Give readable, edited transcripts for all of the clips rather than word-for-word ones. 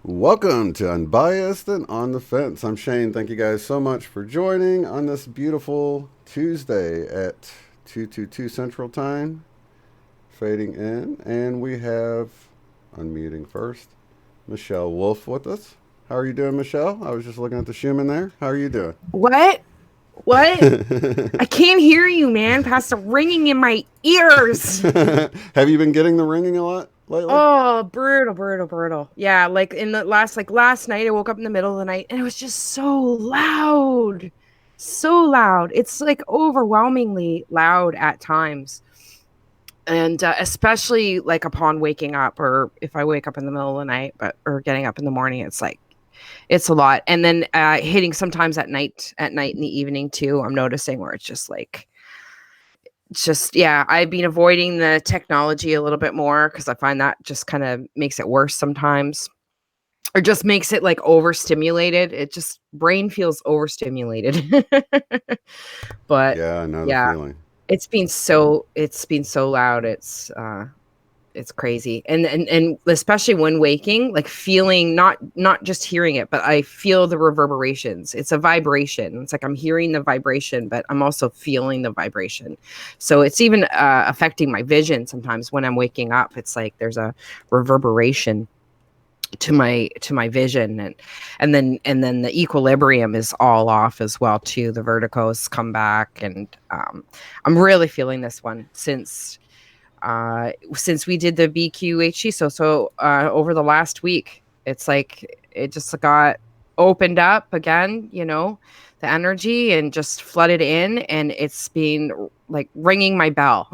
Welcome to Unbiased and On the Fence. I'm Shane. Thank you guys so much for joining on this beautiful Tuesday at 2:22 Central Time. Fading in, and we have, unmuting first, Michelle Wolfe with us. How are you doing, Michelle? I was just looking at the Schumann there. How are you doing? What? I can't hear you, man. Past the ringing in my ears. Have you been getting the ringing a lot lately? Oh, brutal. Yeah, like last night I woke up in the middle of the night and it was just so loud. So loud. It's like overwhelmingly loud at times. And especially like upon waking up, or if I wake up in the middle of the night, or getting up in the morning, it's like it's a lot. And then hitting sometimes at night in the evening too, I'm noticing where it's just like, yeah, I've been avoiding the technology a little bit more because I find that just kind of makes it worse sometimes, or just makes it like overstimulated. It just brain feels overstimulated. But Yeah, I know the yeah, feeling. it's been so loud. It's crazy. And especially when waking, like feeling not just hearing it, but I feel the reverberations. It's a vibration. It's like I'm hearing the vibration, but I'm also feeling the vibration. So it's even affecting my vision sometimes when I'm waking up. It's like there's a reverberation to my vision, and then the equilibrium is all off as well too. The vertigos come back, and I'm really feeling this one since we did the BQHC. So over the last week, it's like it just got opened up again, the energy, and just flooded in, and it's been like ringing my bell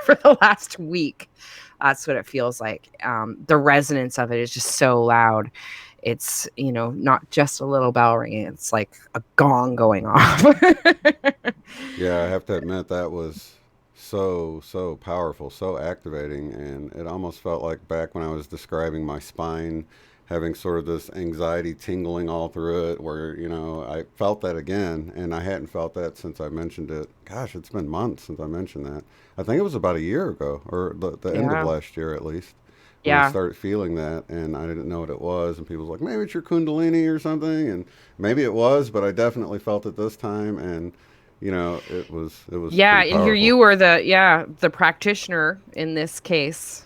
for the last week. That's what it feels like. The resonance of it is just so loud. It's, not just a little bell ringing. It's like a gong going off. Yeah, I have to admit that was so powerful, so activating, and it almost felt like back when I was describing my spine having sort of this anxiety tingling all through it, where I felt that again, and I hadn't felt that since I mentioned it. Gosh, it's been months since I mentioned that. I think it was about a year ago, or the end of Yeah. last year at least, when I Yeah. started feeling that, and I didn't know what it was, and people was like, maybe it's your kundalini or something, and maybe it was, but I definitely felt it this time, and it was Yeah, pretty and here powerful. you were the practitioner in this case.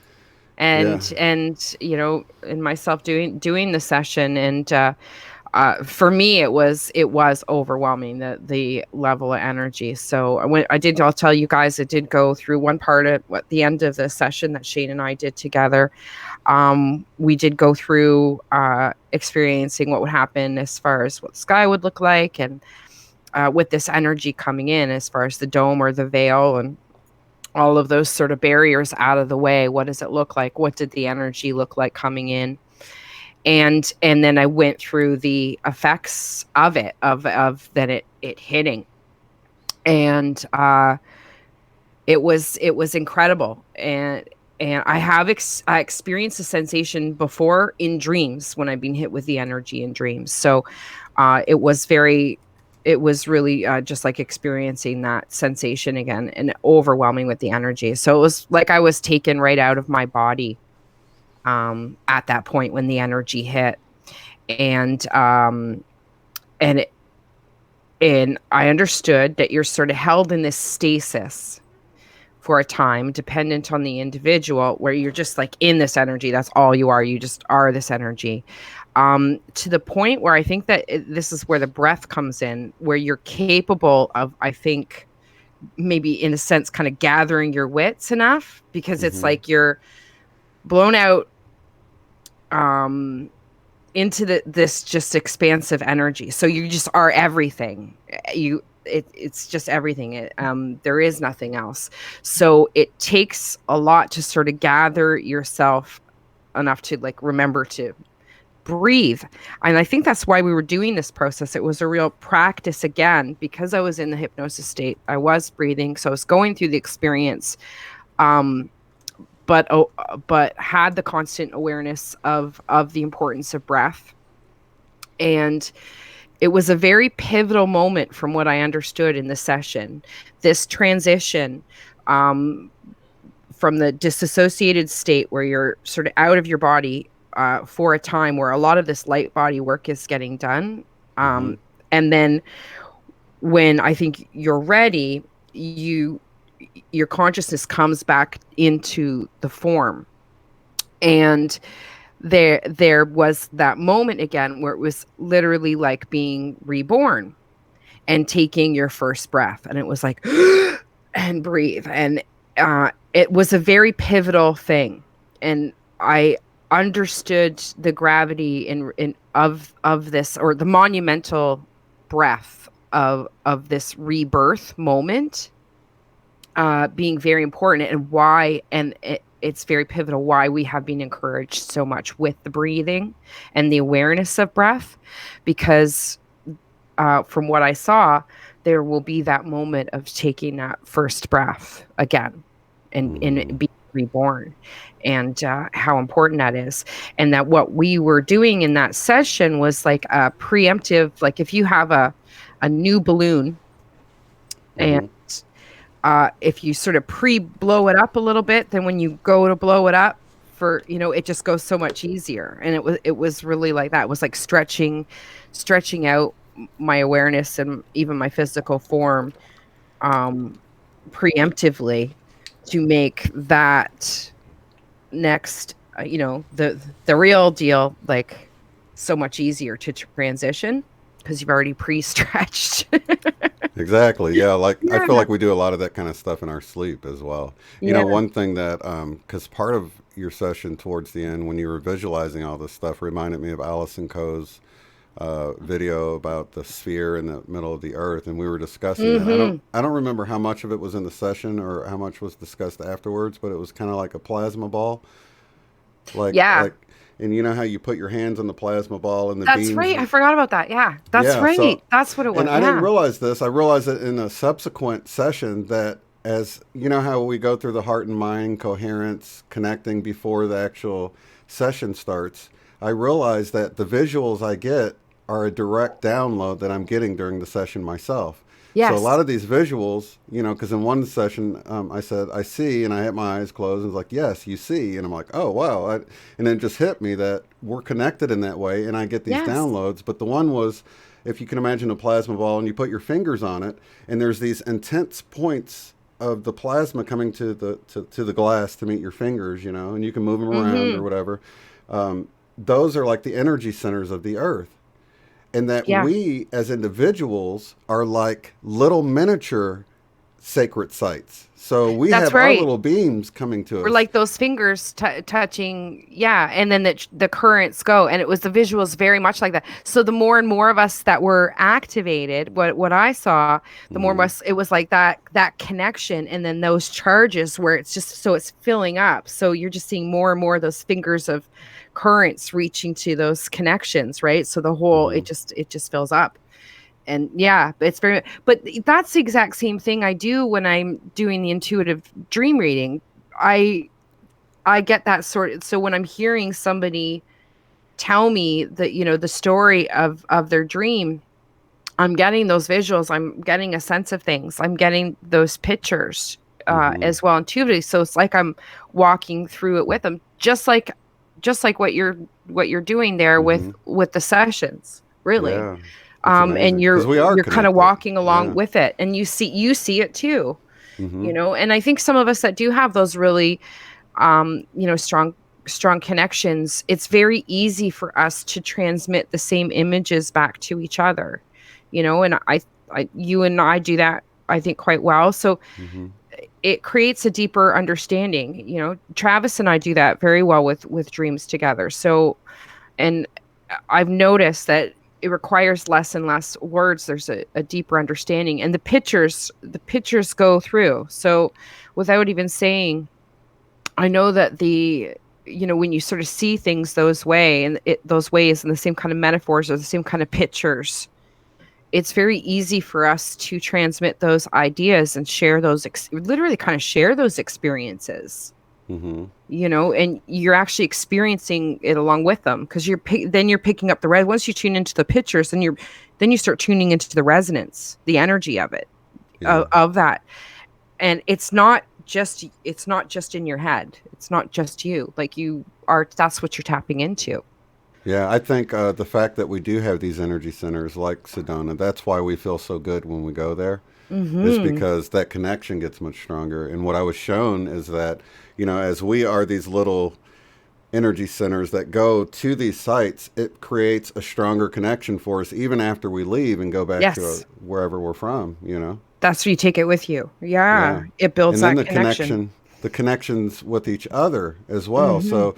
Yeah. And and myself doing the session, and for me it was overwhelming, the level of energy. So I'll tell you guys, I did go through one part at the end of the session that Shane and I did together. We did go through experiencing what would happen as far as what the sky would look like, and with this energy coming in, as far as the dome or the veil and all of those sort of barriers out of the way. What does it look like? What did the energy look like coming in? And then I went through the effects of it, of then it hitting. And it was incredible. And I have I experienced a sensation before in dreams when I've been hit with the energy in dreams. So it was really just like experiencing that sensation again, and overwhelming with the energy. So it was like I was taken right out of my body at that point when the energy hit. And and it, and I understood that you're sort of held in this stasis for a time, dependent on the individual, where you're just like in this energy. That's all you are. You just are this energy. To the point where I think that this is where the breath comes in, where you're capable of, I think, maybe in a sense, kind of gathering your wits enough, because it's Hmm. like you're blown out into this just expansive energy. So you just are everything. it's just everything. There is nothing else. So it takes a lot to sort of gather yourself enough to like remember to breathe. And I think that's why we were doing this process. It was a real practice again, because I was in the hypnosis state. I was breathing, so I was going through the experience, um, but had the constant awareness of the importance of breath. And it was a very pivotal moment from what I understood in the session. This transition, um, from the disassociated state where you're sort of out of your body for a time where a lot of this light body work is getting done. Mm-hmm. And then when I think you're ready, your consciousness comes back into the form. And there was that moment again where it was literally like being reborn and taking your first breath. And it was like, and breathe. And it was a very pivotal thing. And I understood the gravity in of this, or the monumental breath of this rebirth moment being very important, and why, and it's very pivotal why we have been encouraged so much with the breathing and the awareness of breath, because from what I saw, there will be that moment of taking that first breath again and Mm-hmm. being reborn, and how important that is. And that what we were doing in that session was like a preemptive, like if you have a new balloon, and Mm-hmm. if you sort of pre-blow it up a little bit, then when you go to blow it up, for it just goes so much easier. And it was really like that. It was like stretching out my awareness and even my physical form, um preemptively, to make that next, the real deal, like, so much easier to transition, because you've already pre-stretched. Exactly. Yeah. Like I feel Yeah. like we do a lot of that kind of stuff in our sleep as well. Yeah. One thing that, because part of your session towards the end, when you were visualizing all this stuff, reminded me of Allison Coe's video about the sphere in the middle of the earth, and we were discussing that. Hmm. I don't remember how much of it was in the session or how much was discussed afterwards, but it was kind of like a plasma ball, Yeah. like, and you know how you put your hands on the plasma ball and the That's beams. right. I forgot about that. Yeah. That's Yeah. So, right. That's what it and was. I didn't Yeah. realize this. I realized it in a subsequent session that, as you know how we go through the heart and mind coherence connecting before the actual session starts, I realized that the visuals I get are a direct download that I'm getting during the session myself. So a lot Yes. of these visuals, because in one session I said I see, and I had my eyes closed, and it's like, yes, you see, and I'm like, oh wow, and then it just hit me that we're connected in that way, and I get these Yes. downloads. But the one was, if you can imagine a plasma ball and you put your fingers on it, and there's these intense points of the plasma coming to the glass to meet your fingers, and you can move them around or Hmm. whatever. Those are like the energy centers of the earth, and that Yeah. we as individuals are like little miniature sacred sites. So we That's have our right. little beams coming to We're us. like those fingers touching, yeah, and then the currents go, and it was the visuals very much like that. So the more and more of us that were activated, what I saw, the more of Mm-hmm. us, it was like that connection, and then those charges where it's just, so it's filling up. So you're just seeing more and more of those fingers of currents reaching to those connections, right? So the whole, Mm-hmm. it just fills up. And yeah, it's very, but that's the exact same thing I do when I'm doing the intuitive dream reading. I get that sort of, so when I'm hearing somebody tell me that, the story of their dream, I'm getting those visuals, I'm getting a sense of things, I'm getting those pictures Mm-hmm. as well intuitively. So it's like I'm walking through it with them, just like what you're doing there Mm-hmm. with the sessions, really. Yeah, it's And amazing because you're we are you're kind of connected. walking along Yeah. with it, and you see it too, Mm-hmm. and I think some of us that do have those really strong connections, it's very easy for us to transmit the same images back to each other, and you and I do that, I think, quite well. So Mm-hmm. it creates a deeper understanding. Travis and I do that very well with dreams together. So, and I've noticed that it requires less and less words. There's a deeper understanding, and the pictures go through. So without even saying, I know that when you sort of see things those ways and the same kind of metaphors or the same kind of pictures, it's very easy for us to transmit those ideas and share literally kind of share those experiences, Mm-hmm. and you're actually experiencing it along with them, because then you're picking up the red. Once you tune into the pictures, then you start tuning into the resonance, the energy of it, Yeah. of that. And it's not just in your head. It's not just you. Like, that's what you're tapping into. Yeah, I think the fact that we do have these energy centers like Sedona, that's why we feel so good when we go there, is Mm-hmm. because that connection gets much stronger. And what I was shown is that, as we are these little energy centers that go to these sites, it creates a stronger connection for us even after we leave and go back to Yes. wherever we're from. That's where you take it with you. Yeah. Yeah. It builds And then that connection. the connections with each other as well. Mm-hmm. So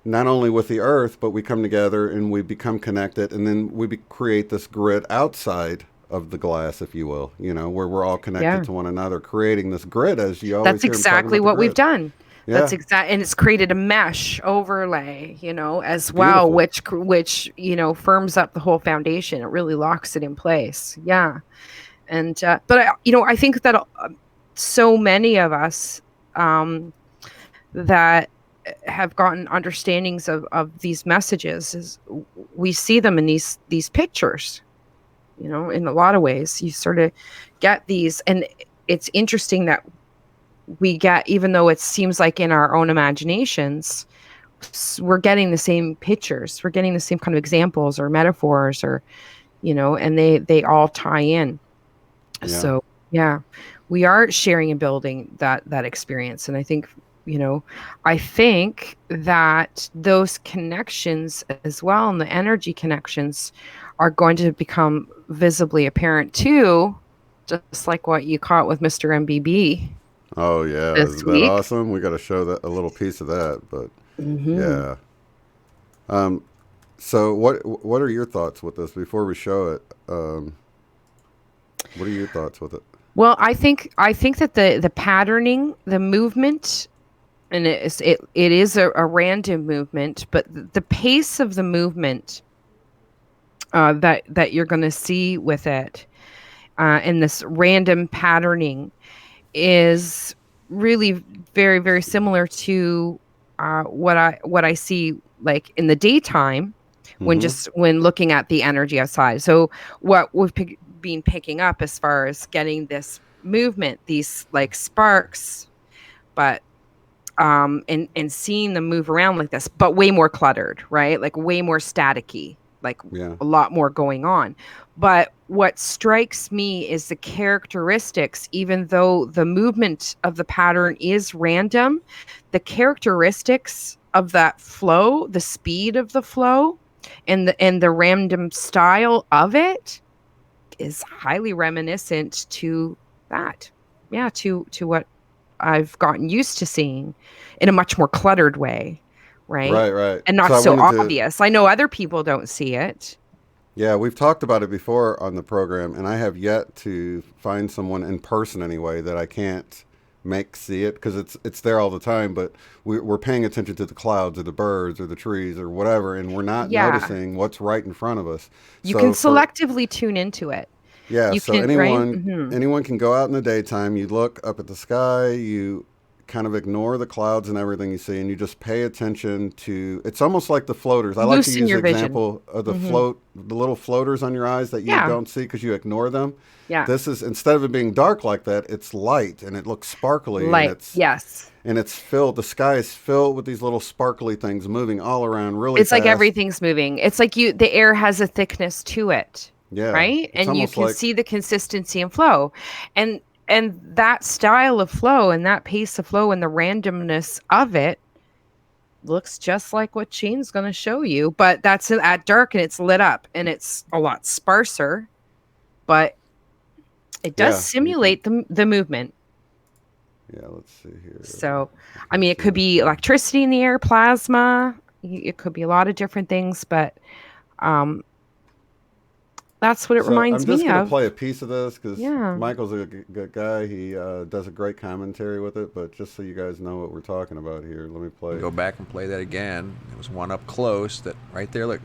not only with the earth, but we come together and we become connected, and then create this grid outside of the glass, if you will, where we're all connected Yeah. to one another, creating this grid, as you always That's hear them talking exactly about the what we've grid. done. Yeah. And it's created a mesh overlay, as well, Beautiful. which firms up the whole foundation. It really locks it in place. Yeah. And but I think that so many of us, um, that have gotten understandings of these messages, is we see them in these pictures. In a lot of ways, you sort of get these, and it's interesting that we get, even though it seems like in our own imaginations, we're getting the same pictures, we're getting the same kind of examples or metaphors, or and they all tie in. Yeah. So yeah, we are sharing and building that experience. And I think that those connections as well, and the energy connections, are going to become visibly apparent too, just like what you caught with Mr. MBB Oh yeah, this isn't that week. awesome? We got to show that a little piece of that, but Hmm. yeah. Um, so what are your thoughts with this before we show it? What are your thoughts with it? Well, I think that the patterning, the movement, and it is a random movement, but the pace of the movement, that you're going to see with it, and this random patterning, is really very, very similar to what I see, like, in the daytime, Mm-hmm. when looking at the energy outside. So what we've been picking up as far as getting this movement, these like sparks, but and seeing them move around like this, but way more cluttered, right? Like way more staticky, like Yeah. a lot more going on. But what strikes me is the characteristics. Even though the movement of the pattern is random, the characteristics of that flow, the speed of the flow, and the random style of it, is highly reminiscent to that. Yeah, to what I've gotten used to seeing, in a much more cluttered way, right? Right, right. And So not I so wanted to, obvious. I know other people don't see it. yeah, we've talked about it before on the program, and I have yet to find someone in person anyway that I can't make see it, because it's there all the time, but we're paying attention to the clouds or the birds or the trees or whatever, and we're not Yeah. noticing what's right in front of us. You can So for selectively tune into it. Yeah, You so can, right? Hmm. anyone can go out in the daytime. You look up at the sky, you kind of ignore the clouds and everything you see, and you just pay attention to. It's almost like the floaters. I like to Loosen use the your vision. example of Hmm. the little floaters on your eyes that you Yeah. don't see because you ignore them. Yeah. This is, instead of it being dark like that, it's light and it looks sparkly, Light. Yes. and it's filled. The sky is filled with these little sparkly things moving all around really It's like fast. everything's moving. It's like the air has a thickness to it, Yeah, right? it's And you almost can like see the consistency and flow. And that style of flow, and that pace of flow, and the randomness of it, looks just like what Shane's going to show you, but that's at dark, and it's lit up, and it's a lot sparser, but it does yeah. You can, simulate the movement. yeah. Let's see here So, if I I mean, it could can. be electricity in the air, plasma. It could be a lot of different things, but um, That's what it So I'm reminds just me going to of. play a piece of this because Yeah. Michael's a good guy. He does a great commentary with it. But just so you guys know what we're talking about here, let me play. Go back and play that again. There was one up close that right there. Look,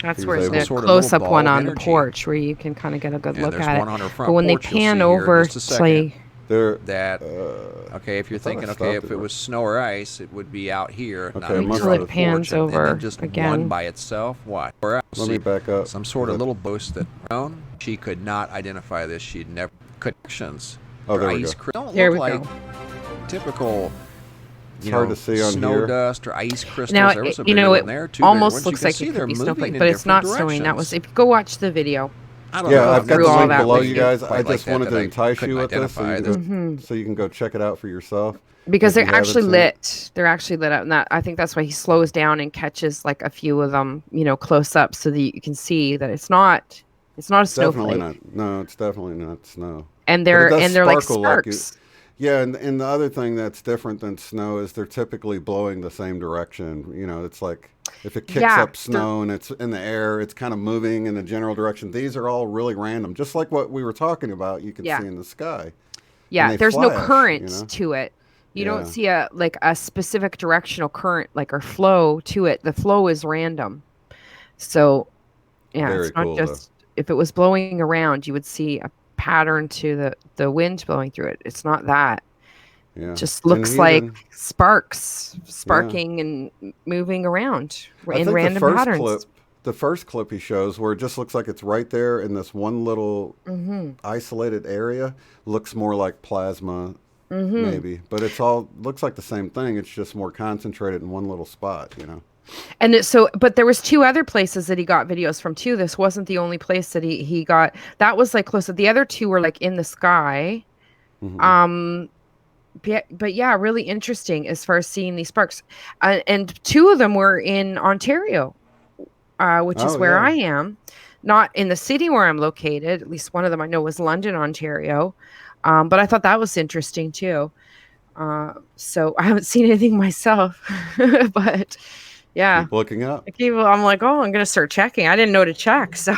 That's He where was the able. sort of little close-up ball one of on the energy. porch where you can kind of get a good And look there's at one it. on her front But when they porch you'll see pan here in over just a to second. play, There. That okay, if you're I thought I thinking, okay, stopped if it it was snow or ice, it would be out here, not Okay, up must here on have. the pans porch. And over then just one again. by itself. What? Or else, Let me back up. some sort Is of that- little boast that she could not identify this. She'd never connections. Oh, there we ice go. Don't There look we like go. typical. It's hard to see on snow here. dust or ice crystals. Now, There was a you bigger know, one it there, two bigger almost ones. looks You can like see it they're could be moving snowflake, in but it's not different snowing. That was, directions. if you go watch the video. I don't Yeah, know. I've got through the all link that below, with you you. guys. I Quite like just that wanted to I entice couldn't you with this, so identify you can go, so you can go check it out for yourself. Because if they're you haven't actually seen it. lit. They're actually lit up, and that I think that's why he slows down and catches like a few of them, close up, so that you can see that it's not a Definitely snowflake. not. No, it's definitely not snow. And But it they're does like sparkle like you. sparks. Yeah, and the other thing that's different than snow is they're typically blowing the same direction. It's like if it kicks Yeah, up snow and it's in the air, it's kind of moving in the general direction. These are all really random, just like what we were talking about. You can Yeah. see in the sky. Yeah, they there's no flash, current to it. You don't Yeah. see a specific directional current or flow to it. The flow is random. So yeah, Very it's not cool, just if it was blowing around, you would see a pattern to the wind blowing through it. It's not that. Yeah. It just And looks he like even- sparks sparking and moving around I in think random patterns. the first clip he shows, where it just looks like it's right there in this one little isolated area, looks more like plasma, maybe, but it's all looks like the same thing. It's just more concentrated in one little spot. And but there was two other places that he got videos from too. This wasn't the only place that he got. That was like close. The other two were like in the sky. Mhm. But yeah, really interesting as far as seeing these sparks. And two of them were in Ontario, which is Oh, where yeah. I am. Not in the city where I'm located. At least one of them I know was London, Ontario. But I thought that was interesting too. So I haven't seen anything myself, but yeah. Keep looking up. I'm like, oh, I'm gonna start checking. I didn't know to check, so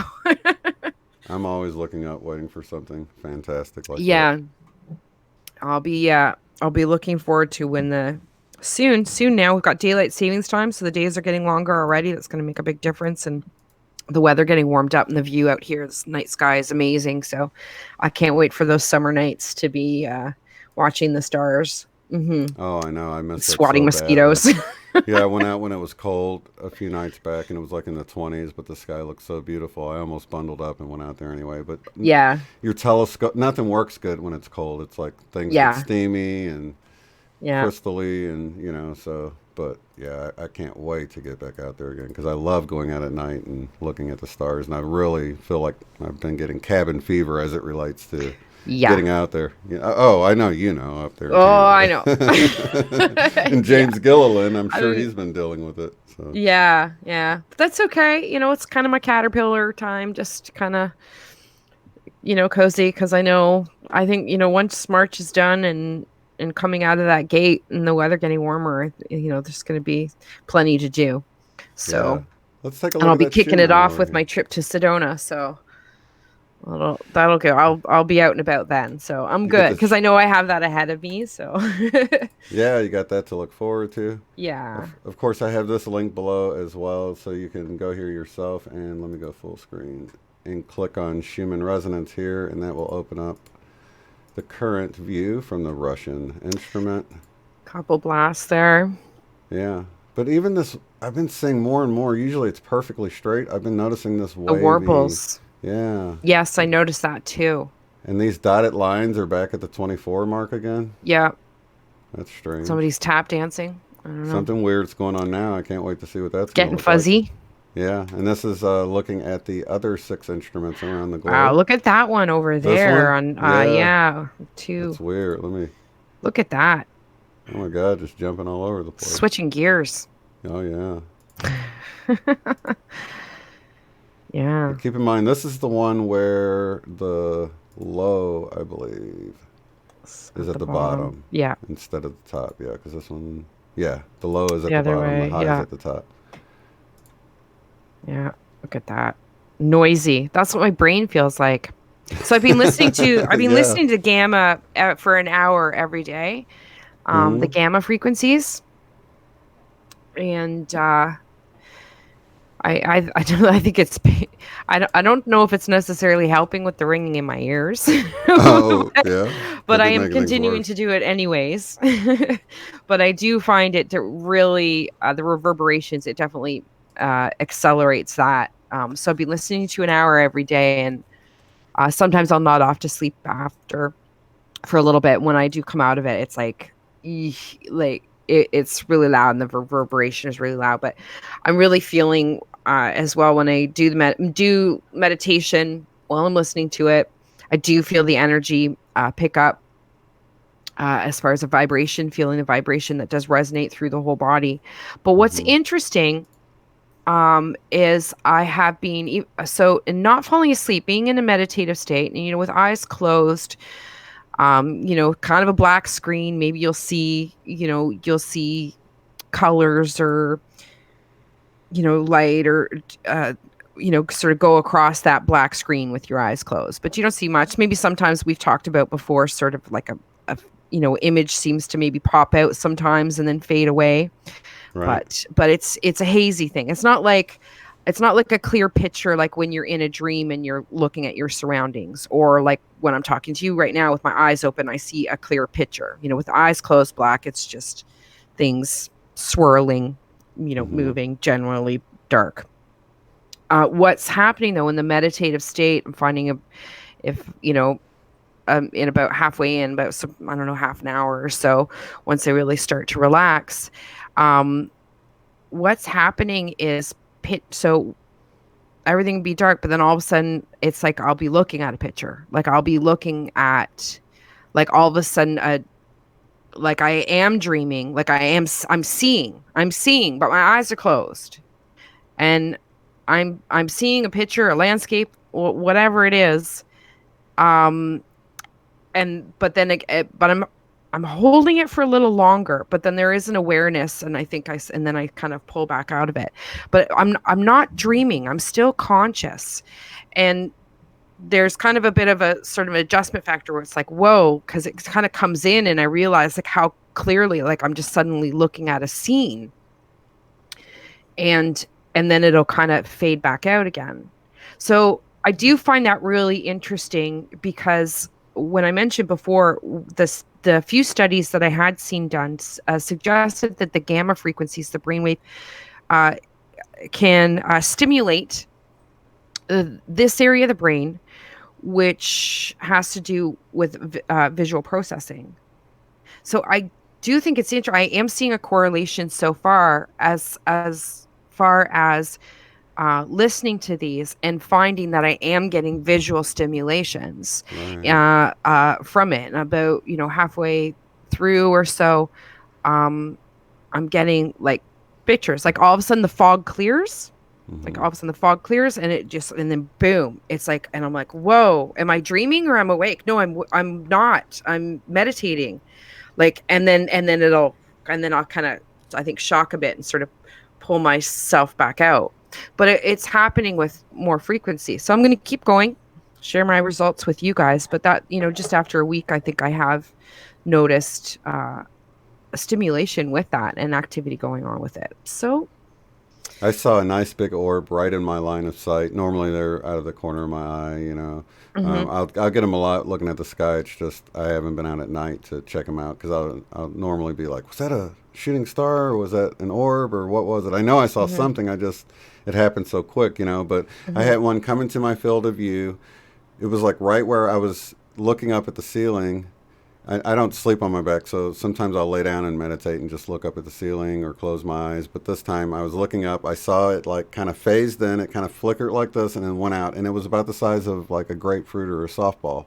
I'm always looking up, waiting for something fantastic like yeah. that. I'll be looking forward to when soon now we've got daylight savings time, so the days are getting longer already. That's going to make a big difference, and the weather getting warmed up and the view out here, this night sky is amazing. So I can't wait for those summer nights to be watching the stars. Oh, I know. I miss it Swatting so mosquitoes. badly. Yeah, I went out when it was cold a few nights back, and it was like in the 20s, but the sky looked so beautiful. I almost bundled up and went out there anyway. But Yeah. your telescope, nothing works good when it's cold. It's like things Yeah. get steamy and Yeah. crystally, and so. But yeah, I can't wait to get back out there again because I love going out at night and looking at the stars, and I really feel like I've been getting cabin fever as it relates to getting out there. Oh, I know up there. Oh, I know. And James Gilliland, I'm sure he's been dealing with it. So. Yeah. But that's okay. It's kind of my caterpillar time, just kind of, cozy, because I think, once March is done and coming out of that gate and the weather getting warmer, there's going to be plenty to do. So yeah. Let's take a look and I'll at be that kicking it Schumann off over with here. my trip to Sedona. So that'll go. I'll be out and about then. So I'm You good get because I know I have that ahead of me. So Yeah, you got that to look forward to. yeah. Of course, I have this link below as well, so you can go here yourself. And let me go full screen and click on Schumann Resonance here, and that will open up the current view from the Russian instrument. Couple blasts there. Yeah, but even this, I've been seeing more and more. Usually, it's perfectly straight. I've been noticing this The wavy. warbles. Yeah. Yes, I noticed that too. And these dotted lines are back at the 24 mark again. Yeah. That's strange. Somebody's tap dancing. I don't know. Something weird's going on now. I can't wait to see what that's Getting gonna look fuzzy. Like. Yeah, and this is looking at the other 6 instruments around the globe. Wow, look at that one over there. one? Yeah, two. It's weird. Let me. Look at that. Oh my God, just jumping all over the place. Switching gears. Oh yeah. Yeah. But keep in mind, this is the one where the low, I believe, is at the bottom. Yeah. Instead of the top. Yeah, because this one. Yeah, the low is at The the other bottom. way, The high yeah. is at the top. Yeah. Look at that. Noisy. That's what my brain feels like. So I've been listening to Yeah. gamma for an hour every day. The Hmm. gamma frequencies, and I don't I think it's I don't know if it's necessarily helping with the ringing in my ears, Oh, yeah. but Could I be am making things continuing worse. to do it anyways. But I do find it to really the reverberations. It definitely accelerates that. So I've been listening to an hour every day, and sometimes I'll nod off to sleep after for a little bit. When I do come out of it, it's like, it's really loud and the reverberation is really loud. But I'm really feeling as well when I do do meditation while I'm listening to it. I do feel the energy pick up as far as a vibration, feeling the vibration that does resonate through the whole body. But what's Hmm. interesting is I have been so in not falling asleep, being in a meditative state, and with eyes closed, kind of a black screen. Maybe you'll see colors or, light or, sort of go across that black screen with your eyes closed, but you don't see much. Maybe sometimes we've talked about before, sort of like a image seems to maybe pop out sometimes and then fade away. Right. But it's a hazy thing. It's not like a clear picture, like when you're in a dream and you're looking at your surroundings, or like when I'm talking to you right now with my eyes open, I see a clear picture. With eyes closed, black, it's just things swirling, Hmm. moving, generally dark. What's happening though in the meditative state, I'm finding if in about halfway in, about I don't know, half an hour or so, once I really start to relax, um, what's happening is so everything will be dark, but then all of a sudden it's like I'll be looking at a picture. Like I'll be looking at, like, all of a sudden like I am dreaming, like I'm seeing, but my eyes are closed. And I'm seeing a picture, a landscape, whatever it is. Um but then but I'm holding it for a little longer, but then there is an awareness, and I think and then I kind of pull back out of it. But I'm not dreaming. I'm still conscious. And there's kind of a bit of a sort of adjustment factor where it's like, whoa, because it kind of comes in and I realize like how clearly, like, I'm just suddenly looking at a scene, and then it'll kind of fade back out again. So I do find that really interesting, because when I mentioned before, the few studies that I had seen done suggested that the gamma frequencies, the brainwave, uh, can stimulate this area of the brain, which has to do with visual processing. So I do think it's interesting. I am seeing a correlation so far, far as listening to these and finding that I am getting visual stimulations Right. from it. And about, halfway through or so, I'm getting like pictures. Like all of a sudden the fog clears. Like Hmm. all of a sudden the fog clears, and and then boom, it's like, and I'm like, whoa, am I dreaming or I'm awake? No, I'm not. I'm meditating. Like, and then I'll kind of, I think, shock a bit and sort of pull myself back out. But it's happening with more frequency. So I'm going to keep going, share my results with you guys. But that, just after a week, I think I have noticed a stimulation with that and activity going on with it. So, I saw a nice big orb right in my line of sight. Normally they're out of the corner of my eye, mhm. I'll get them a lot looking at the sky. It's just I haven't been out at night to check them out because I'll normally be like, was that a shooting star or was that an orb or what was it? I know I saw Mhm. something. It happened so quick, But I Mhm. had one come into my field of view. It was like right where I was looking up at the ceiling. I don't sleep on my back, so sometimes I'll lay down and meditate and just look up at the ceiling or close my eyes. But this time I was looking up. I saw it like kind of phased in. It kind of flickered like this and then went out. And it was about the size of like a grapefruit or a softball.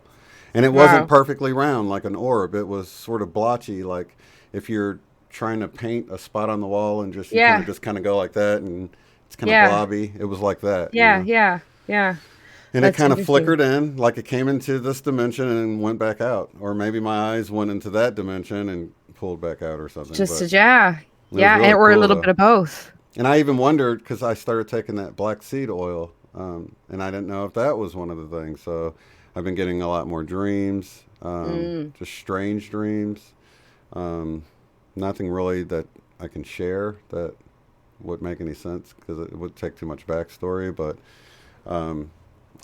And it wasn't Wow. perfectly round like an orb. It was sort of blotchy, like if you're trying to paint a spot on the wall and just you kind of Yeah. just kind of go like that and it's kind of Yeah. blobby. It was like that. Yeah. Yeah. Yeah. And it That's kind of interesting. flickered in, like it came into this dimension and went back out. Or maybe my eyes went into that dimension and pulled back out or something. Just, But yeah. it was Yeah. really Or a cool little though. bit of both. And I even wondered because I started taking that black seed oil And I didn't know if that was one of the things. So I've been getting a lot more dreams, just strange dreams. Um, Nothing really that I can share that would make any sense because it would take too much backstory. But um,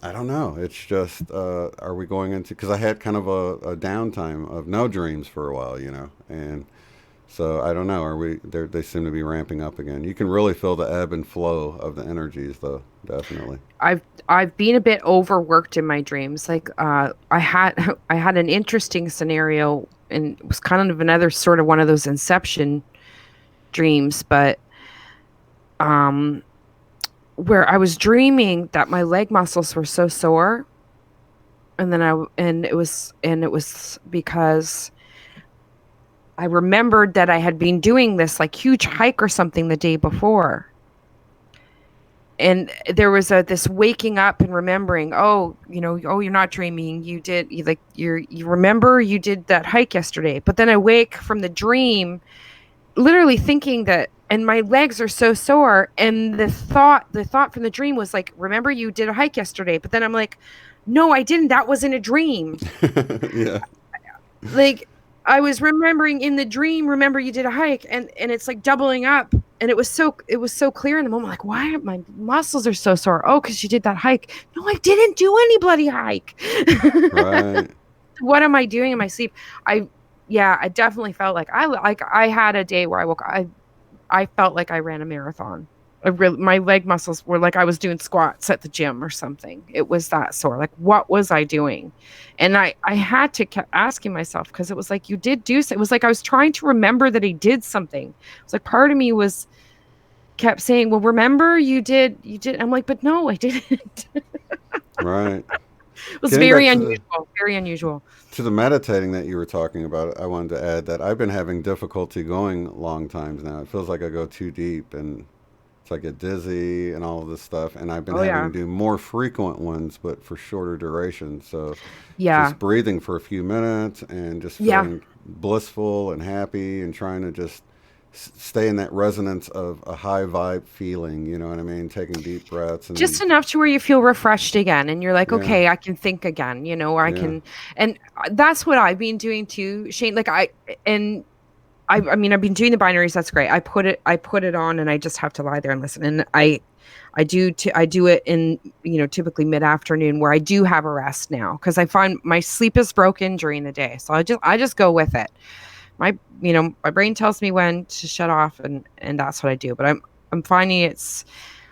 I don't know. It's just, are we going into? Because I had kind of a downtime of no dreams for a while, and so I don't know. Are we? They seem to be ramping up again. You can really feel the ebb and flow of the energies, though. Definitely. I've been a bit overworked in my dreams. Like I had I had an interesting scenario, and it was kind of another sort of one of those inception dreams, but where I was dreaming that my leg muscles were so sore, and it was because I remembered that I had been doing this like huge hike or something the day before. And there was this waking up and remembering, oh, you're not dreaming. You remember you did that hike yesterday. But then I wake from the dream, literally thinking that, and my legs are so sore. And the thought from the dream was like, remember you did a hike yesterday. But then I'm like, no, I didn't. That wasn't a dream. Yeah. Like I was remembering in the dream, remember you did a hike, and it's like doubling up. And it was so clear in the moment, like, why my muscles are so sore? Oh, because you did that hike. No, I didn't do any bloody hike. Right. What am I doing in my sleep? I definitely felt like I had a day where I woke up. I felt like I ran a marathon. My leg muscles were like I was doing squats at the gym or something. It was that sore. Like, what was I doing? And I had to keep asking myself, because it was like, you did do so. It was like I was trying to remember that I did something. It was like part of me kept saying, well, remember you did. I'm like, but no, I didn't. Right. It was Getting very back unusual. Very unusual. to the meditating that you were talking about, I wanted to add that I've been having difficulty going long times now. It feels like I go too deep and it's like I get dizzy and all of this stuff. And I've been Oh yeah. having to do more frequent ones, but for shorter durations. So Yeah. just breathing for a few minutes and just Yeah. feeling blissful and happy and trying to just stay in that resonance of a high vibe feeling. You know what I mean? Taking deep breaths and Just enough to where you feel refreshed again, and you're like, yeah, okay, I can think again, or I yeah, can. And that's what I've been doing too, Shane. Like I mean, I've been doing the binaries. That's great. I put it on, and I just have to lie there and listen. And I do it in, typically mid-afternoon, where I do have a rest now, because I find my sleep is broken during the day. So I just go with it. My brain tells me when to shut off, and that's what I do. But I'm finding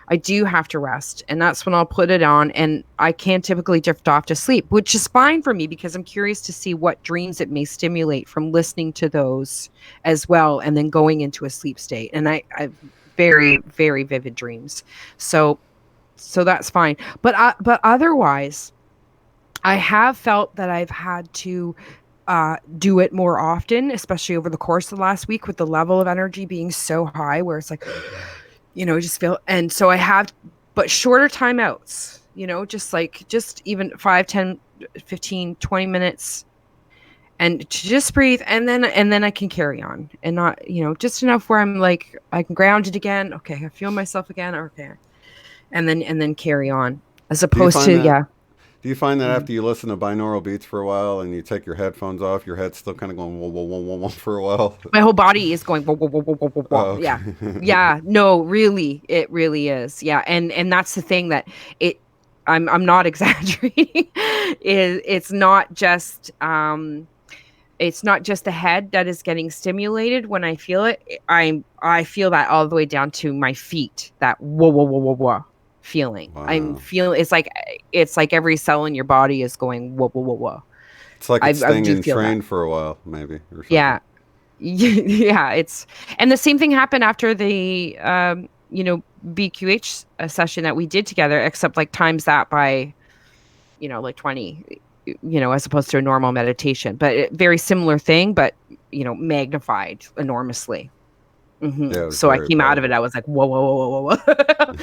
I do have to rest, and that's when I'll put it on, and I can typically drift off to sleep, which is fine for me, because I'm curious to see what dreams it may stimulate from listening to those as well, and then going into a sleep state. And I very, very vivid dreams. So that's fine. But otherwise, I have felt that I've had to do it more often, especially over the course of the last week, with the level of energy being so high, where it's like, just feel. And so I have, but shorter timeouts, just even 5, 10, 15, 20 minutes, and to just breathe. And then I can carry on, and not, just enough where I'm like, I can ground it again. Okay. I feel myself again. Okay. And then carry on, as Do you opposed find to, that? yeah. Do you find that after you listen to binaural beats for a while and you take your headphones off, your head's still kind of going whoa, whoa, whoa, whoa, whoa for a while? My whole body is going whoa, whoa, whoa, whoa, whoa, whoa, Oh, whoa. okay. Yeah. Yeah. No, really. It really is. Yeah. And that's the thing, that I'm not exaggerating. It's not just the head that is getting stimulated when I feel it. I feel that all the way down to my feet, that whoa, whoa, whoa, whoa, whoa feeling. I'm Wow. feeling, it's like every cell in your body is going whoa, whoa, whoa, whoa. It's like it's I staying do in feel that. train for a while, maybe, or something. Yeah. Yeah, and the same thing happened after the BQH session that we did together, except like times that by like 20, as opposed to a normal meditation, but very similar thing, but magnified enormously. Yeah, it was So I very came out of it, powerful. I was like, whoa, whoa, whoa, whoa, whoa, whoa.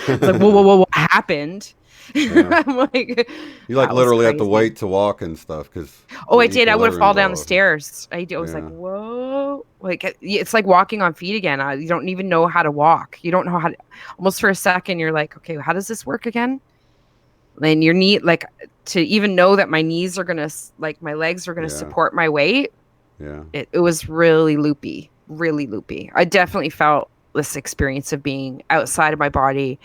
It's like, whoa, whoa, whoa, what happened? Yeah. I'm like, You like that was literally have to crazy. wait to walk and stuff because Oh, the I did. I would fall equilibrium's down the all. stairs. I was like, Yeah. whoa. Like, it's like walking on feet again. You don't even know how to walk. You don't know how to, almost for a second, you're like, okay, how does this work again? and your knee, like to even know that my knees are gonna, like my legs are gonna Yeah. support my weight. Yeah. It was really loopy, really loopy. I definitely felt this experience of being outside of my body,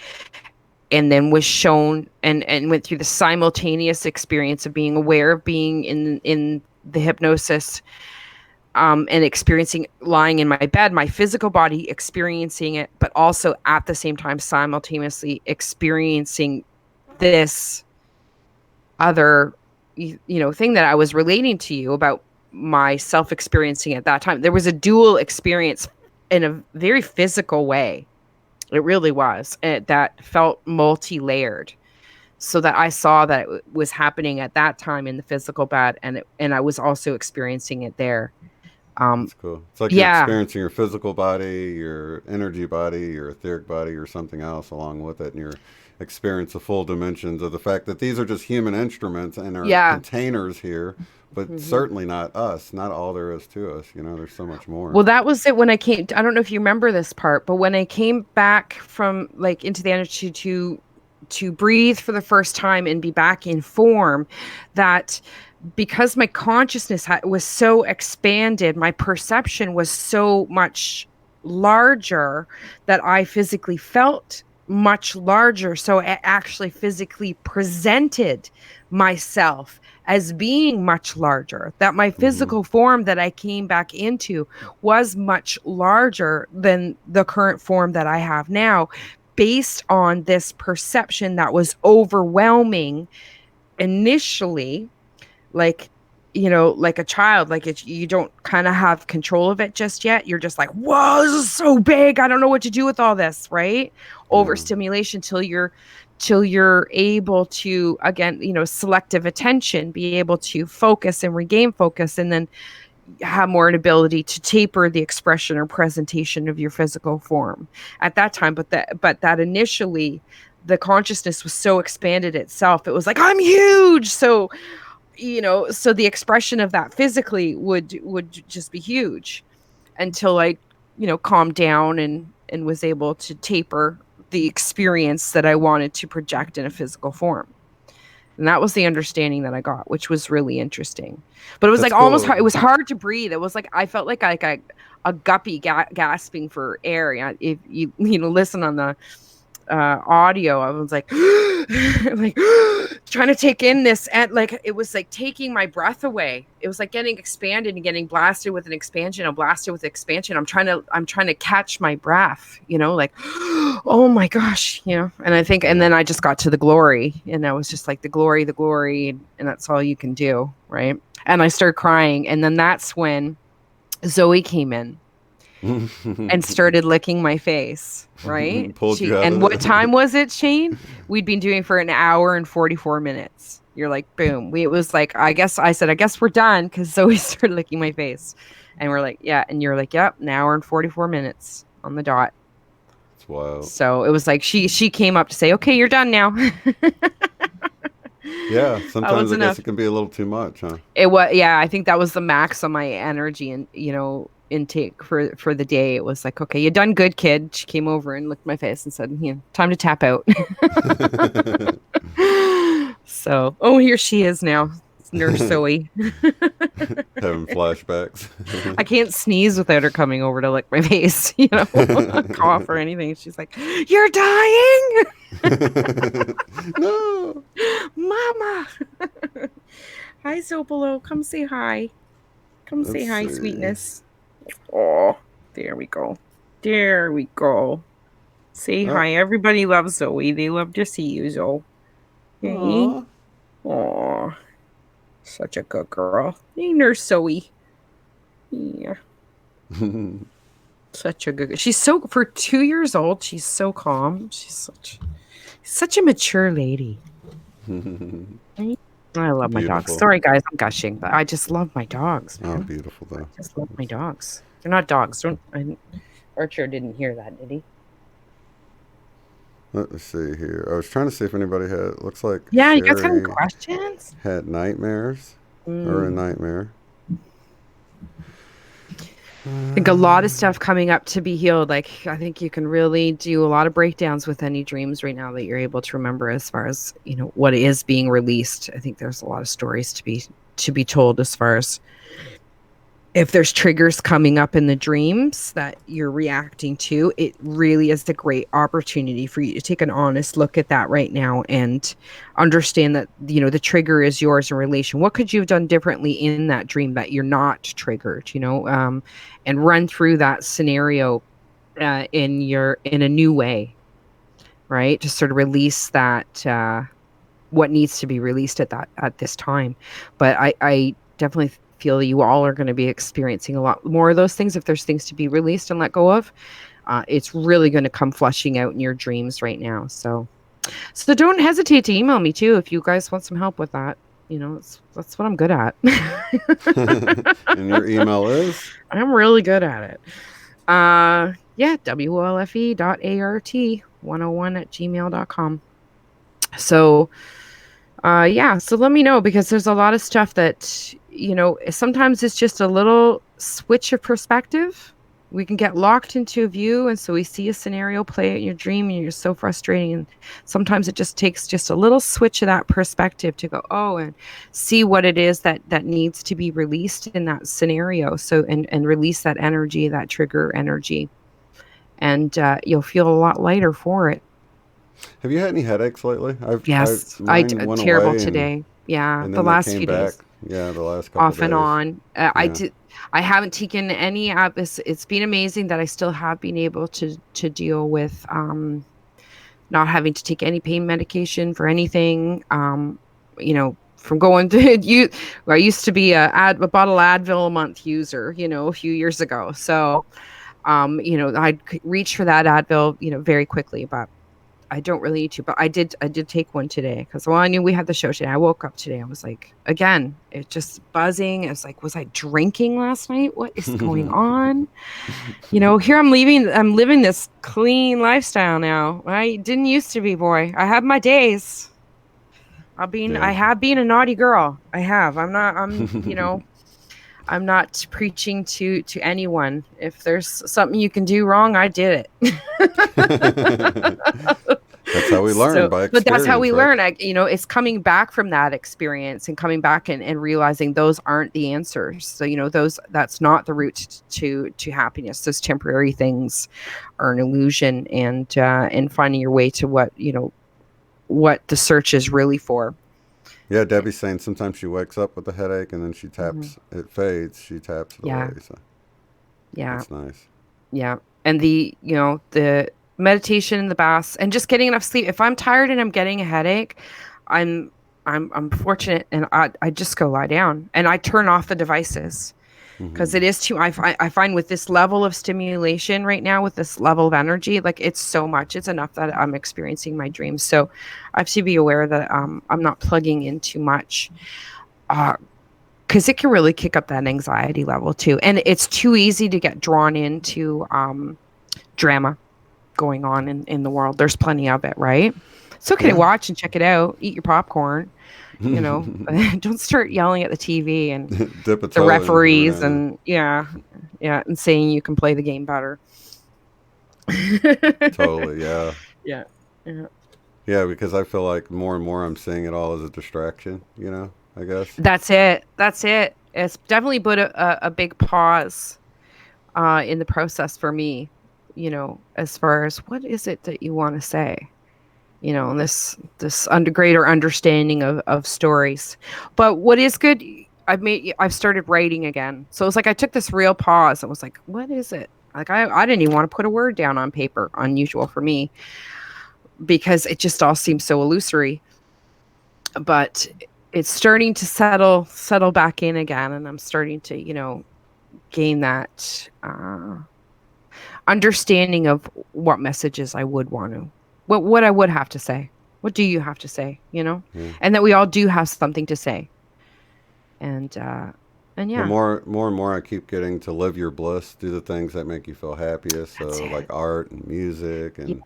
and then was shown and went through the simultaneous experience of being aware of being in the hypnosis, and experiencing, lying in my bed, my physical body experiencing it, but also at the same time simultaneously experiencing this other thing that I was relating to you about myself experiencing at that time. There was a dual experience in a very physical way. It really was. That felt multi-layered, so that I saw that it was happening at that time in the physical bed, and I was also experiencing it there. That's cool. It's like you're Yeah, experiencing your physical body, your energy body, your etheric body, or something else along with it, and you're experience the full dimensions of the fact that these are just human instruments and are yeah. containers here, but hmm certainly not us, not all there is to us. You know, there's so much more. Well, that was it when I came. I don't know if you remember this part, but when I came back from like into the energy to breathe for the first time and be back in form, that because my consciousness was so expanded, my perception was so much larger, that I physically felt much larger. So I actually physically presented myself as being much larger, that my Hmm. physical form that I came back into was much larger than the current form that I have now, based on this perception that was overwhelming initially, like like a child, like you don't kind of have control of it just yet. You're just like, whoa, this is so big, I don't know what to do with all this, right? Yeah. Overstimulation till you're able to, again, selective attention, be able to focus and regain focus, and then have more an ability to taper the expression or presentation of your physical form at that time. But that initially, the consciousness was so expanded itself, it was like, I'm huge. So the expression of that physically would just be huge, until I calmed down and was able to taper the experience that I wanted to project in a physical form. And that was the understanding that I got, which was really interesting. But it was That's like almost cool. hard. It was hard to breathe. It was like I felt like a guppy gasping for air. Yeah, if you listen on the audio, I was like like trying to take in this, and like it was like taking my breath away. It was like getting expanded and getting blasted with an expansion. I'm blasted with expansion. I'm trying to catch my breath, like oh my gosh, and I think, and Yeah. then I just got to the glory, and I was just like, the glory, and that's all you can do, right? And I started crying, and then that's when Zoe came in and started licking my face, right? Pulled you out And of what it. time was it, Shane? We'd been doing for an hour and 44 minutes. You're like, boom. It was like, I said, I guess we're done, because Zoe started licking my face. And we're like, yeah. And you're like, yep, an hour and 44 minutes on the dot. It's wild. So it was like she came up to say, okay, you're done now. Yeah, That sometimes was I guess enough. it can be a little too much, huh? It was, yeah, I think that was the max on my energy and intake for the day. It was like, okay, you done good, kid. She came over and licked my face and said, time to tap out. So, oh, here she is now. It's Nurse Zoe. Having flashbacks. I can't sneeze without her coming over to lick my face, cough or anything. She's like, you're dying, No. Mama. Hi, Zopolo. Come say hi. Come say Let's hi, see. sweetness. Oh, there we go. There we go. Say Oh, hi. Everybody loves Zoe. They love to see you, Zoe. Hey. aw. Oh, such a good girl. Hey, Nurse Zoe. Yeah. Such a good. She's so, for 2 years old, she's so calm. She's such a mature lady. I love my dogs. Beautiful. Sorry, guys, I'm gushing, but I just love my dogs, Oh, man. beautiful though. I just love my dogs. They're not dogs. Archer didn't hear that, did he? Let me see here. I was trying to see if anybody had. Looks like Yeah, you guys got any Sherry questions? had nightmares or a nightmare. I think a lot of stuff coming up to be healed. Like, I think you can really do a lot of breakdowns with any dreams right now that you're able to remember as far as, what is being released. I think there's a lot of stories to be told as far as if there's triggers coming up in the dreams that you're reacting to. It really is a great opportunity for you to take an honest look at that right now and understand that, the trigger is yours in relation. What could you have done differently in that dream that you're not triggered, and run through that scenario in a new way, right? To sort of release that, what needs to be released at this time. But I definitely feel you all are going to be experiencing a lot more of those things. If there's things to be released and let go of, it's really going to come flushing out in your dreams right now. So don't hesitate to email me too if you guys want some help with that. That's what I'm good at. And your email is? I'm really good at it. wolfe.art101@gmail.com. So so let me know, because there's a lot of stuff that, sometimes it's just a little switch of perspective. We can get locked into a view, and so we see a scenario play out in your dream, and you're so frustrating. And sometimes it just takes just a little switch of that perspective to go, and see what it is that needs to be released in that scenario. So, and release that energy, that trigger energy. And you'll feel a lot lighter for it. Have you had any headaches lately? Yes, Mine went terrible away today. Yeah, and the then they last came few back. days, Yeah, the last couple off days. and on. I Yeah. haven't taken any app. It's been amazing that I still have been able to deal with not having to take any pain medication for anything. From going to you, I used to be a bottle Advil a month user, a few years ago. So, I'd reach for that Advil, very quickly, but I don't really need to, but I did take one today because, I knew we had the show today. I woke up today. I was like, again, it's just buzzing. I was like, was I drinking last night? What is going on? Here I'm living this clean lifestyle now. I didn't used to be, boy. I have my days. I have been a naughty girl. I have. I'm not preaching to anyone. If there's something you can do wrong, I did it. That's how we learn, by experience. But that's how we right? learn. It's coming back from that experience and coming back and realizing those aren't the answers. So, that's not the route to happiness. Those temporary things are an illusion, and finding your way to what the search is really for. Yeah, Debbie's saying sometimes she wakes up with a headache and then she taps, it fades, she taps it away. So Yeah. that's nice. Yeah. And the meditation and the baths and just getting enough sleep. If I'm tired and I'm getting a headache, I'm fortunate, and I just go lie down and I turn off the devices. Because it is too, I find with this level of stimulation right now, with this level of energy, like it's so much, it's enough that I'm experiencing my dreams. So I have to be aware that I'm not plugging in too much, because it can really kick up that anxiety level too. And it's too easy to get drawn into drama going on in the world. There's plenty of it, right? It's okay to watch and check it out, eat your popcorn. Don't start yelling at the TV and the referees and and saying you can play the game better. Totally, yeah. Yeah, because I feel like more and more I'm seeing it all as a distraction, I guess. That's it. It's definitely put a big pause in the process for me, as far as what is it that you want to say. This greater understanding of stories. But what is good, I've started writing again. So it's like I took this real pause and was like, what is it? Like I didn't even want to put a word down on paper, unusual for me, because it just all seems so illusory. But it's starting to settle back in again, and I'm starting to, gain that understanding of what messages I would want to, what I would have to say. What do you have to say? And that we all do have something to say. And yeah. Well, more and more I keep getting to live your bliss, do the things that make you feel happiest. So like art and music and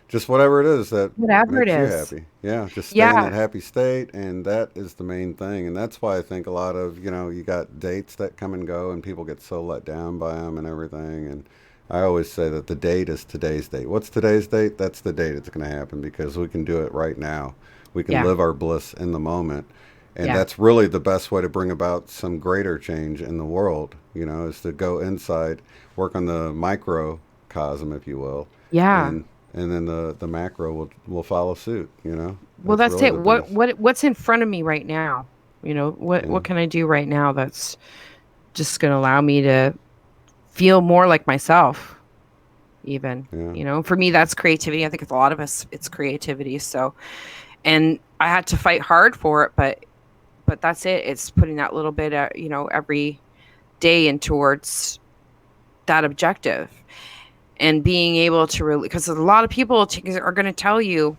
just whatever it is that Whatever it makes you is. happy. Yeah, just stay in that Yeah. happy state, and that is the main thing. And that's why I think a lot of, you got dates that come and go, and people get so let down by them and everything. And I always say that the date is today's date. What's today's date? That's the date it's going to happen, because we can do it right now. We can Yeah. live our bliss in the moment. And Yeah. that's really the best way to bring about some greater change in the world, is to go inside, work on the microcosm, if you will, Yeah. and then the macro will follow suit. Well, That's that's really it. the biggest. What's in front of me right now? Yeah, What can I do right now that's just going to allow me to feel more like myself even. yeah, For me that's creativity. I think it's a lot of us, it's creativity. So, and I had to fight hard for it, but that's it. It's putting that little bit every day in towards that objective, and being able to really, because a lot of people are going to tell you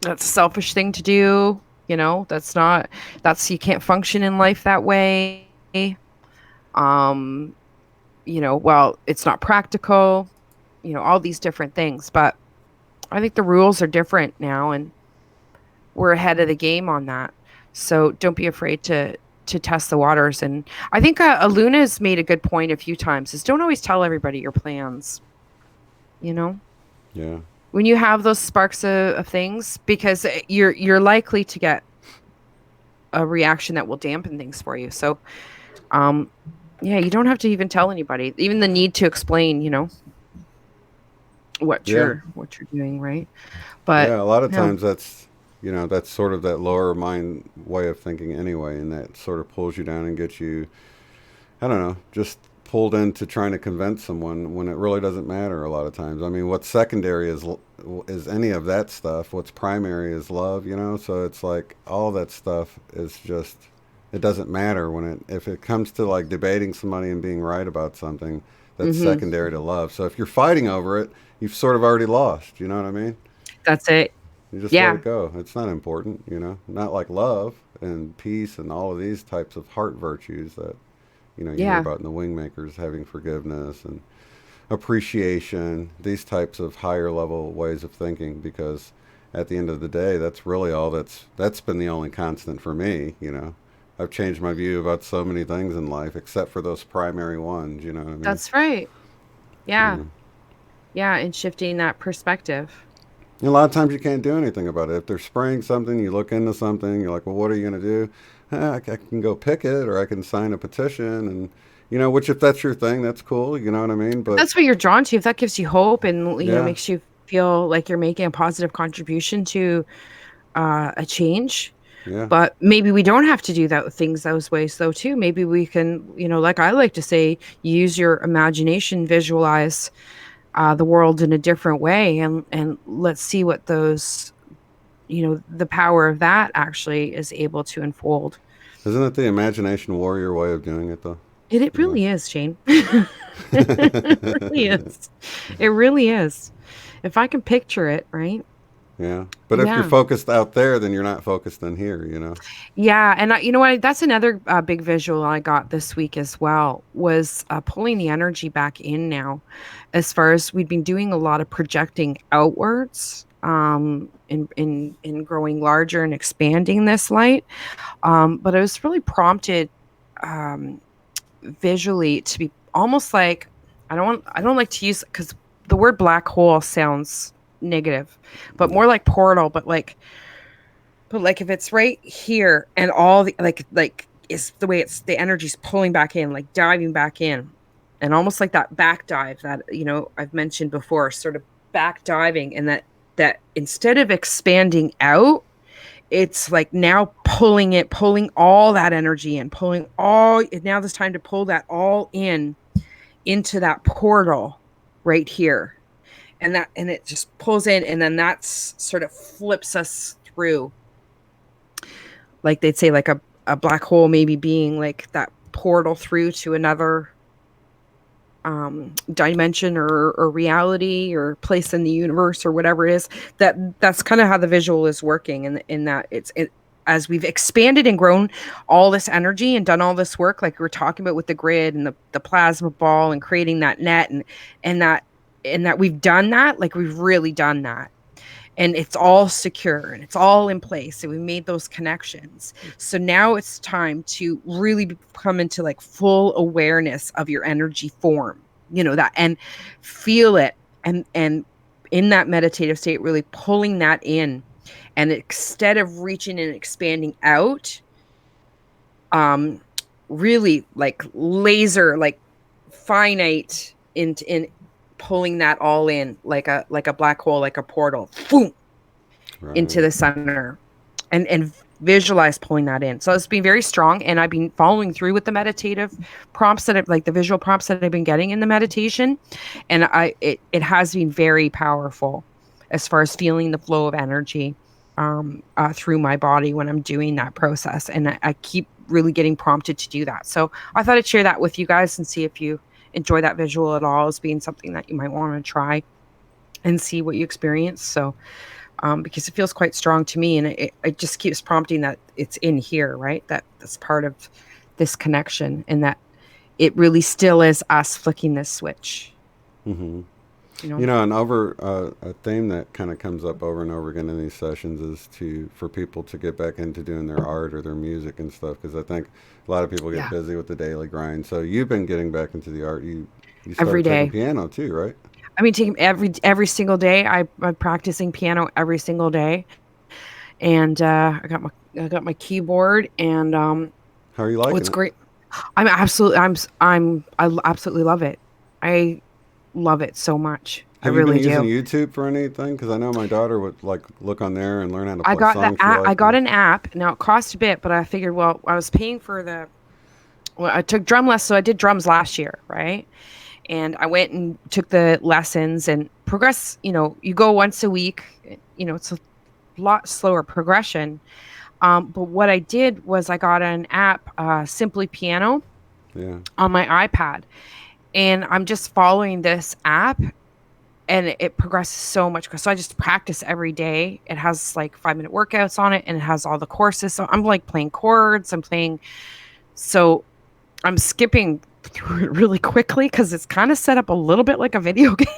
that's a selfish thing to do. That's not, that's, you can't function in life that way. um well, it's not practical, all these different things. But I think the rules are different now, and we're ahead of the game on that. So don't be afraid to test the waters. And I think Aluna's made a good point a few times, is don't always tell everybody your plans. You know, yeah, when you have those sparks of things, because you're likely to get a reaction that will dampen things for you. So, um, yeah, you don't have to even tell anybody. Even the need to explain, yeah, what you're doing, right? But yeah. A lot of no, times that's sort of that lower mind way of thinking anyway, and that sort of pulls you down and gets you, I don't know, just pulled into trying to convince someone when it really doesn't matter a lot of times. I mean, what's secondary is any of that stuff. What's primary is love. So it's like all that stuff is just, it doesn't matter when if it comes to like debating somebody and being right about something, that's hmm, secondary to love. So if you're fighting over it, you've sort of already lost. You know what I mean? that's it. You just let Yeah, it go. It's not important. Not like love and peace and all of these types of heart virtues that you hear yeah, about in the wingmakers, having forgiveness and appreciation, these types of higher level ways of thinking, because at the end of the day, that's really all that's been the only constant for me. I've changed my view about so many things in life except for those primary ones, you know what I mean? that's right. Yeah, Yeah. yeah, and shifting that perspective. And a lot of times you can't do anything about it. If they're spraying something, you look into something, you're like, well, what are you going to do? I can go pick it, or I can sign a petition, and which if that's your thing, that's cool. You know what I mean? If But that's what you're drawn to, if that gives you hope and yeah, makes you feel like you're making a positive contribution to a change. yeah. But maybe we don't have to do that things those ways though too. Maybe we can, like I like to say, use your imagination, visualize the world in a different way, and let's see what those, the power of that actually is able to unfold. Isn't it the imagination warrior way of doing it, though? It You know? really is, Shane. It really is. It really is. If I can picture it, right? Yeah. But if you're Yeah. focused out there, then you're not focused in here. Yeah, and you know what? That's another big visual I got this week as well, was pulling the energy back in now. As far as we'd been doing a lot of projecting outwards, in growing larger and expanding this light. But I was really prompted um, visually to be almost like, I don't like to use, because the word black hole sounds negative, but Yeah. more like portal, but if it's right here and all the like is the way it's, the energy's pulling back in, like diving back in, and almost like that back dive that I've mentioned before, sort of back diving, and that instead of expanding out, it's like now pulling all that energy in, pulling all, now there's time to pull that all in into that portal right here, and it just pulls in, and then that's sort of flips us through, like they'd say, like a black hole maybe being like that portal through to another dimension or reality or place in the universe or whatever it is. That's kind of how the visual is working, and in that as we've expanded and grown all this energy and done all this work, like we were talking about with the grid and the plasma ball and creating that net, and that and that we've done that, like we've really done that. And it's all secure and it's all in place. And we made those connections. So now it's time to really come into like full awareness of your energy form, that, and feel it. And in that meditative state, really pulling that in. And instead of reaching and expanding out, really like laser, like finite in pulling that all in like a black hole, like a portal, boom, into Right. the center, and visualize pulling that in. So it's been very strong, and I've been following through with the meditative prompts that like the visual prompts that I've been getting in the meditation, and it has been very powerful as far as feeling the flow of energy through my body when I'm doing that process, and I keep really getting prompted to do that. So I thought I'd share that with you guys and see if you enjoy that visual at all as being something that you might want to try and see what you experience. So because it feels quite strong to me, and it just keeps prompting that it's in here, right? That's part of this connection, and that it really still is us flicking this switch. Mm-hmm. And a theme that kind of comes up over and over again in these sessions is for people to get back into doing their art or their music and stuff, because I think a lot of people get busy with the daily grind. So you've been getting back into the art. You every started day. taking piano too, right? I mean, taking every single day. I'm practicing piano every single day, and I got my keyboard, and how are you liking what's it? great, I absolutely love it. I love it so much. Have I you been really using do. YouTube for anything? Because I know my daughter would like look on there and learn how to I play got the songs she app. I liked. got an app. Now it cost a bit, but I figured, well, I was paying for I took drum lessons, so I did drums last year, right? And I went and took the lessons and progress. You go once a week. It's a lot slower progression. But what I did was I got an app, Simply Piano, Yeah. on my iPad, and I'm just following this app, and it progresses so much. So I just practice every day. It has like 5-minute workouts on it, and it has all the courses. So I'm like playing chords. So I'm skipping through it really quickly because it's kind of set up a little bit like a video game.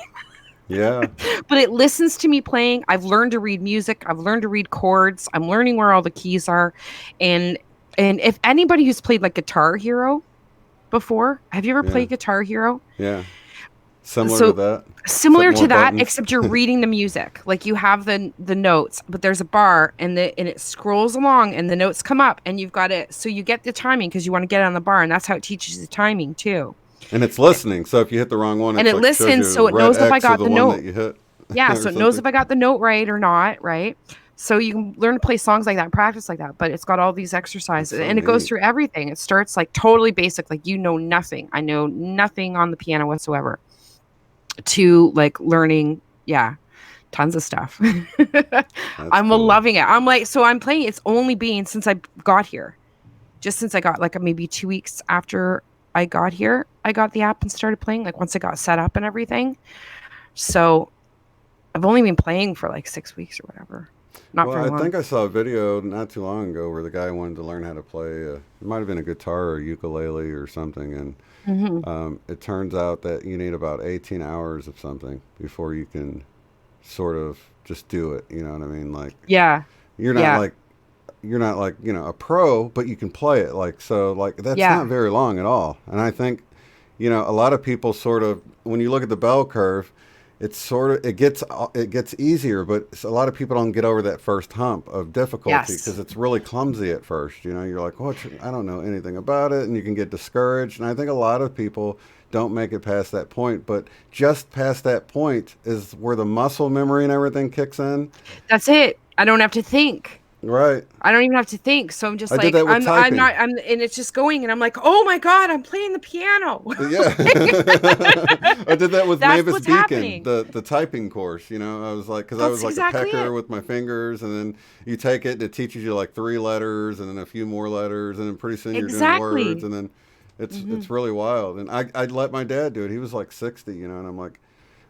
Yeah. But it listens to me playing. I've learned to read music. I've learned to read chords. I'm learning where all the keys are. And if anybody who's played like Guitar Hero before, have you ever Yeah. played Guitar Hero? Yeah. Similar to So that. Except similar more to that, buttons. except you're reading the music. Like you have the notes, but there's a bar, and it scrolls along, and the notes come up, and you've got it. So you get the timing because you want to get on the bar, and that's how it teaches the timing too. And it's listening. So if you hit the wrong one, And it's it like shows listens, you so it red knows if I X of got the the one that note. you hit Yeah, or so it knows if something. I got the note right or not, right? So you can learn to play songs like that and practice like that. But it's got all these That's exercises, so and it goes neat. through everything. It starts like totally basic, like nothing. I know nothing on the piano whatsoever, to like learning, tons of stuff. That's I'm cool. loving it. I'm like, so I'm playing. It's only been since I got here, just since I got like maybe 2 weeks after I got here, I got the app and started playing. Like once I got set up and everything. So I've only been playing for like 6 weeks or whatever. Not Well, very I long. think I saw a video not too long ago where the guy wanted to learn how to play. It might have been a guitar or ukulele or something, and Mm-hmm. it turns out that you need about 18 hours of something before you can sort of just do it. You know what I mean? Like Yeah. you're not Yeah. like a pro, but you can play it. Like so, like that's not Yeah. very long at all. And I think a lot of people sort of when you look at the bell curve, it's sort of it gets easier, but a lot of people don't get over that first hump of difficulty because Yes. it's really clumsy at first. You're like, what? I don't know anything about it, and you can get discouraged. And I think a lot of people don't make it past that point, but just past that point is where the muscle memory and everything kicks in. That's it. I don't have to think. Right. I don't even have to think. So I'm just I did like, that with I'm typing. not, and it's just going, and I'm like, oh my God, I'm playing the piano. Yeah, I did that with That's Mavis what's Beacon, happening. the typing course. I was like, because I was That's like a exactly pecker it. with my fingers, and then you take it, and it teaches you like 3 letters, and then a few more letters, and then pretty soon you're doing words, Exactly. and then it's Hmm. it's really wild. And I'd let my dad do it. He was like 60, and I'm like,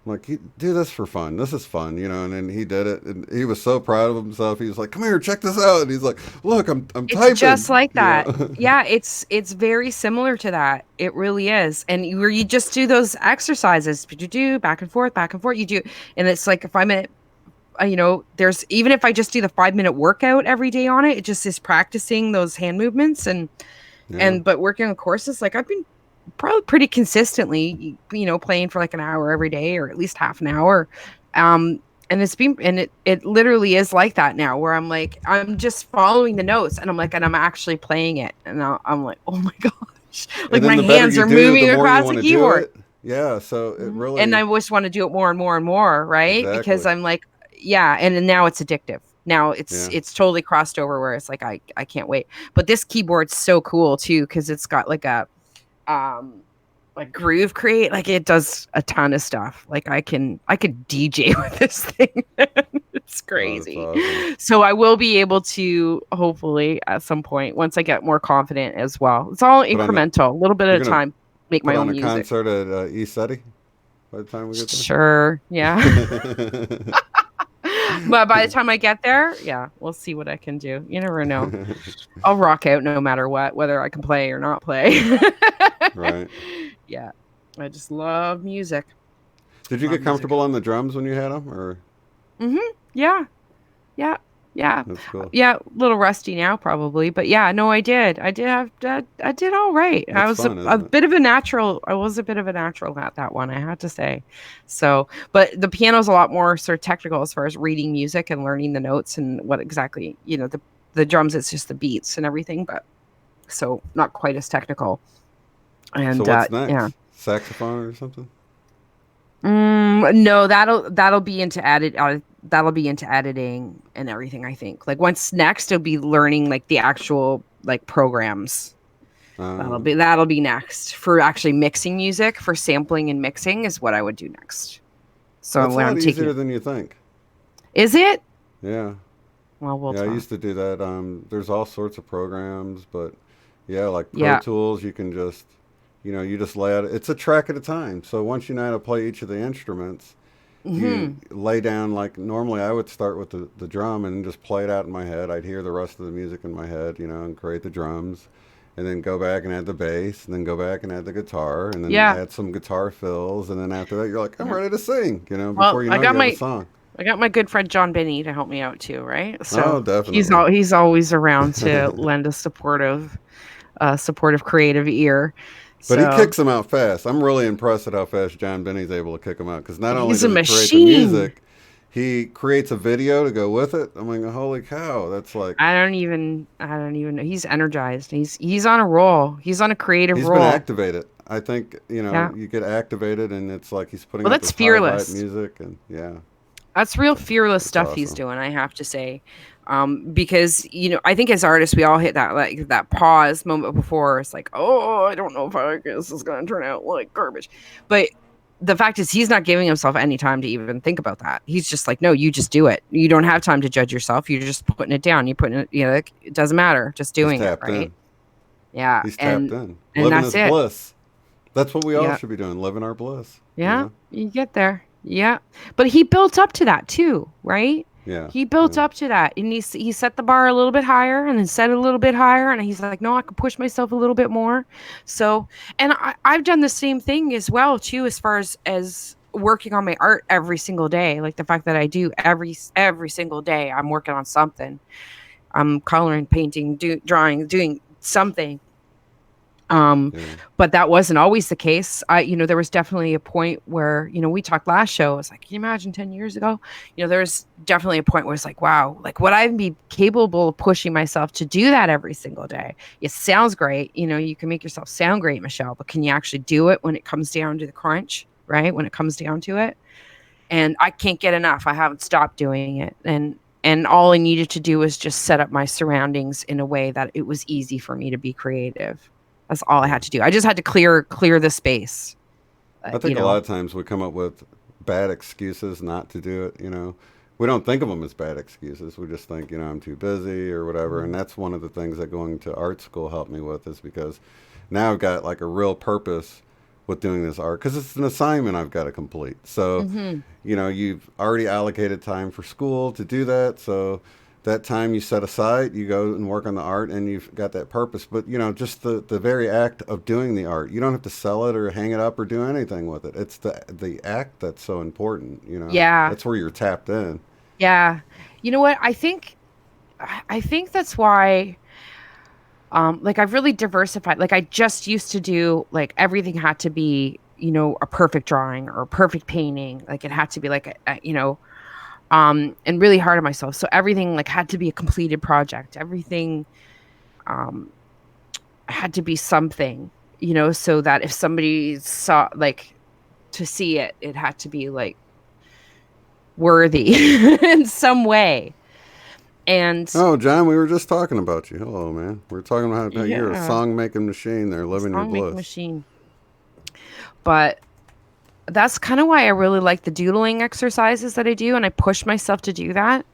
I'm like, you do this for fun. This is fun, you know. And then he did it, and he was so proud of himself. He was like, "Come here, check this out." And he's like, "Look, I'm It's typing." just like You that. know? Yeah, it's very similar to that. It really is. And where you just do those exercises, you do back and forth, you do, and it's like if I'm at, there's even if I just do the 5 minute workout every day on it, it just is practicing those hand movements Yeah. but working on courses, like I've been probably pretty consistently, playing for like an hour every day or at least half an hour. And it literally is like that now where I'm just following the notes and I'm actually playing it. And I'm like, oh my gosh, And like then my the better hands you are do, the moving more you across want the to do keyboard. it. Yeah. So it And really I just want to do it more and more and more. Right. Because exactly. I'm like, yeah. And then now it's addictive. Now it's Yeah. it's totally crossed over where it's like I can't wait. But this keyboard's so cool too because it's got like a um like groove create, like it does a ton of stuff. Like I could DJ with this thing. It's Oh, that's crazy. awesome. So I will be able to hopefully at some point once I get more confident as well. It's all Put on the, incremental, a little bit at you're a gonna time, make put my on own a music. concert at ECETI by the time we get Sure. Yeah. there. But by the time I get there, yeah, we'll see what I can do. You never know. I'll rock out no matter what, whether I can play or not play. Right. Yeah. I just love music. Did you Love get music. comfortable on the drums when you had them, or Yeah. Yeah. Yeah. that's cool? Yeah. A little rusty now, probably. But yeah, no, I did. I did all right. I It's was fun, a isn't it? bit of a natural. I was a bit of a natural at that one, I have to say. So, but the piano's a lot more sort of technical as far as reading music and learning the notes and what exactly, the drums, it's just the beats and everything. But so not quite as technical. So And what's yeah. next? Saxophone or something? No, that'll be into that'll be into editing and everything, I think. Like once next it'll be learning like the actual like programs. Uh, That'll be next for actually mixing music, for sampling and mixing is what I would do next. So that's a when lot I'm easier taking, than you think. is it? Yeah. Well, we'll Yeah, I talk. used to do that. There's all sorts of programs, but yeah, like Pro Yeah. Tools, you can just, you just lay out. It's a track at a time. So once you know how to play each of the instruments, you Hmm. lay down like normally I would start with the drum and just play it out in my head. I'd hear the rest of the music in my head, and create the drums, and then go back and add the bass, and then go back and add the guitar, and then Yeah. add some guitar fills, and then after that you're like, I'm Yeah. ready to sing. Well, Before you know it, you have a song. I got my good friend John Binney to help me out too, right? Oh, So definitely. he's always around to lend a supportive creative ear. But he So kicks them out fast. I'm really impressed at how fast John Binney's able to kick them out because not only he's a does he create the machine. music, he creates a video to go with it. I'm like, holy cow, that's like I don't even know. He's energized. He's on a roll. He's on a creative he's been roll. activated. I think Yeah. you get activated and it's like he's putting Well, out that's this high vibe fearless. music and yeah, That's real fearless it's stuff he's awesome. doing, I have to say. Because I think as artists we all hit that like that pause moment before it's like, oh, I don't know if I guess this is gonna turn out like garbage. But the fact is he's not giving himself any time to even think about that. He's just like, no, you just do it. You don't have time to judge yourself. You're just putting it down. You're putting it, like, it doesn't matter. Just He's doing it, tapped right? in. Yeah. He's tapped And in. and Living that's his it. bliss. That's what we all Yeah. should be doing, living our bliss. Yeah. You get there. Yeah. But he built up to that too, right? Yeah. He built Yeah. up to that, and he set the bar a little bit higher, and then set it a little bit higher, and he's like, no, I can push myself a little bit more. So, and I've done the same thing as well too, as far as working on my art every single day. Like the fact that I do every single day, I'm working on something. I'm coloring, painting, drawing, doing something. Um, Yeah. but that wasn't always the case. There was definitely a point where, we talked last show. It's like, can you imagine 10 years ago? There's definitely a point where it's like, wow, like would I be capable of pushing myself to do that every single day? It sounds great. You can make yourself sound great, Michelle, but can you actually do it when it comes down to the crunch, right? When it comes down to it. And I can't get enough. I haven't stopped doing it. And all I needed to do was just set up my surroundings in a way that it was easy for me to be creative. That's all I had to do. I just had to clear the space. I think a lot of times we come up with bad excuses not to do it. We don't think of them as bad excuses. We just think, I'm too busy or whatever. And that's one of the things that going to art school helped me with is because now I've got like a real purpose with doing this art because it's an assignment I've got to complete. So, Mm-hmm. you've already allocated time for school to do that. So that time you set aside, you go and work on the art and you've got that purpose. But, just the very act of doing the art, you don't have to sell it or hang it up or do anything with it. It's the act that's so important. Yeah. That's where you're tapped in. Yeah. You know what? I think that's why like I've really diversified. Like I just used to do like everything had to be, a perfect drawing or a perfect painting. Like it had to be like and really hard on myself. So everything like had to be a completed project. Everything um had to be something, so that if somebody saw like to see it, it had to be like worthy in some way. And Oh, John, we were just talking about you. Hello, man. We were talking about how you're a yeah, song making machine there, living your song making bliss. machine. But that's kind of why I really like the doodling exercises that I do, and I push myself to do that.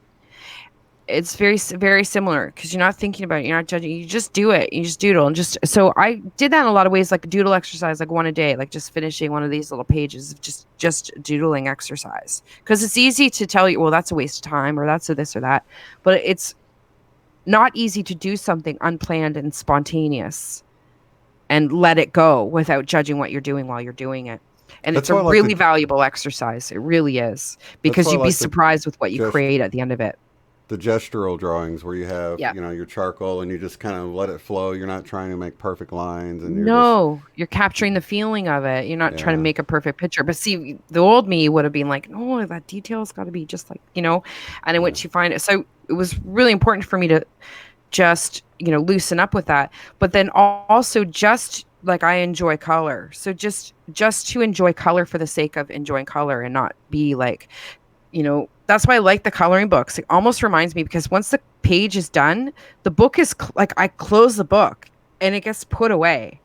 It's very similar because you're not thinking about it, you're not judging, you just do it, you just doodle, and just so I did that in a lot of ways, like a doodle exercise, like one a day, like just finishing one of these little pages of just doodling exercise, because it's easy to tell you, well, that's a waste of time or that's a this or that, but it's not easy to do something unplanned and spontaneous and let it go without judging what you're doing while you're doing it. And it's That's a why I like really valuable exercise. It really is, That's because why I you'd be like the surprised with what you gest- create at the end of it. the gestural drawings where you have Yeah. your charcoal and you just kind of let it flow. You're not trying to make perfect lines, and you're just No, you're capturing the feeling of it. You're not trying to yeah, make a perfect picture. But see, the old me would have been like, no, that detail's got to be just like, and in yeah. which you find it. So it was really important for me to just, loosen up with that. But then also just like I enjoy color. So just to enjoy color for the sake of enjoying color and not be like, that's why I like the coloring books. It almost reminds me, because once the page is done, the book is like I close the book and it gets put away.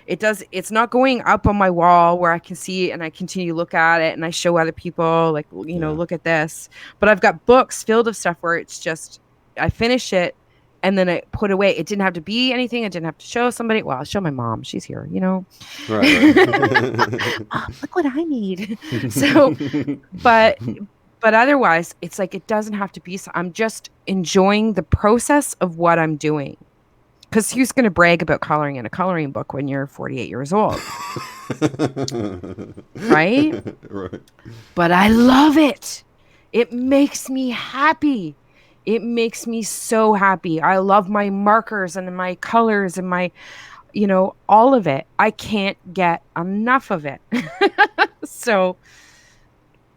It's not going up on my wall where I can see it and I continue to look at it and I show other people like, Yeah. look at this. But I've got books filled of stuff where it's just I finish it and then I put away. It didn't have to be anything. I didn't have to show somebody. Well, I'll show my mom. She's here, Right, Oh, look what I made. So, but otherwise, it's like it doesn't have to be. I'm just enjoying the process of what I'm doing. Because who's going to brag about coloring in a coloring book when you're 48 years old? Right? right. But I love it. It makes me happy. It makes me so happy. I love my markers and my colors and my, all of it. I can't get enough of it. So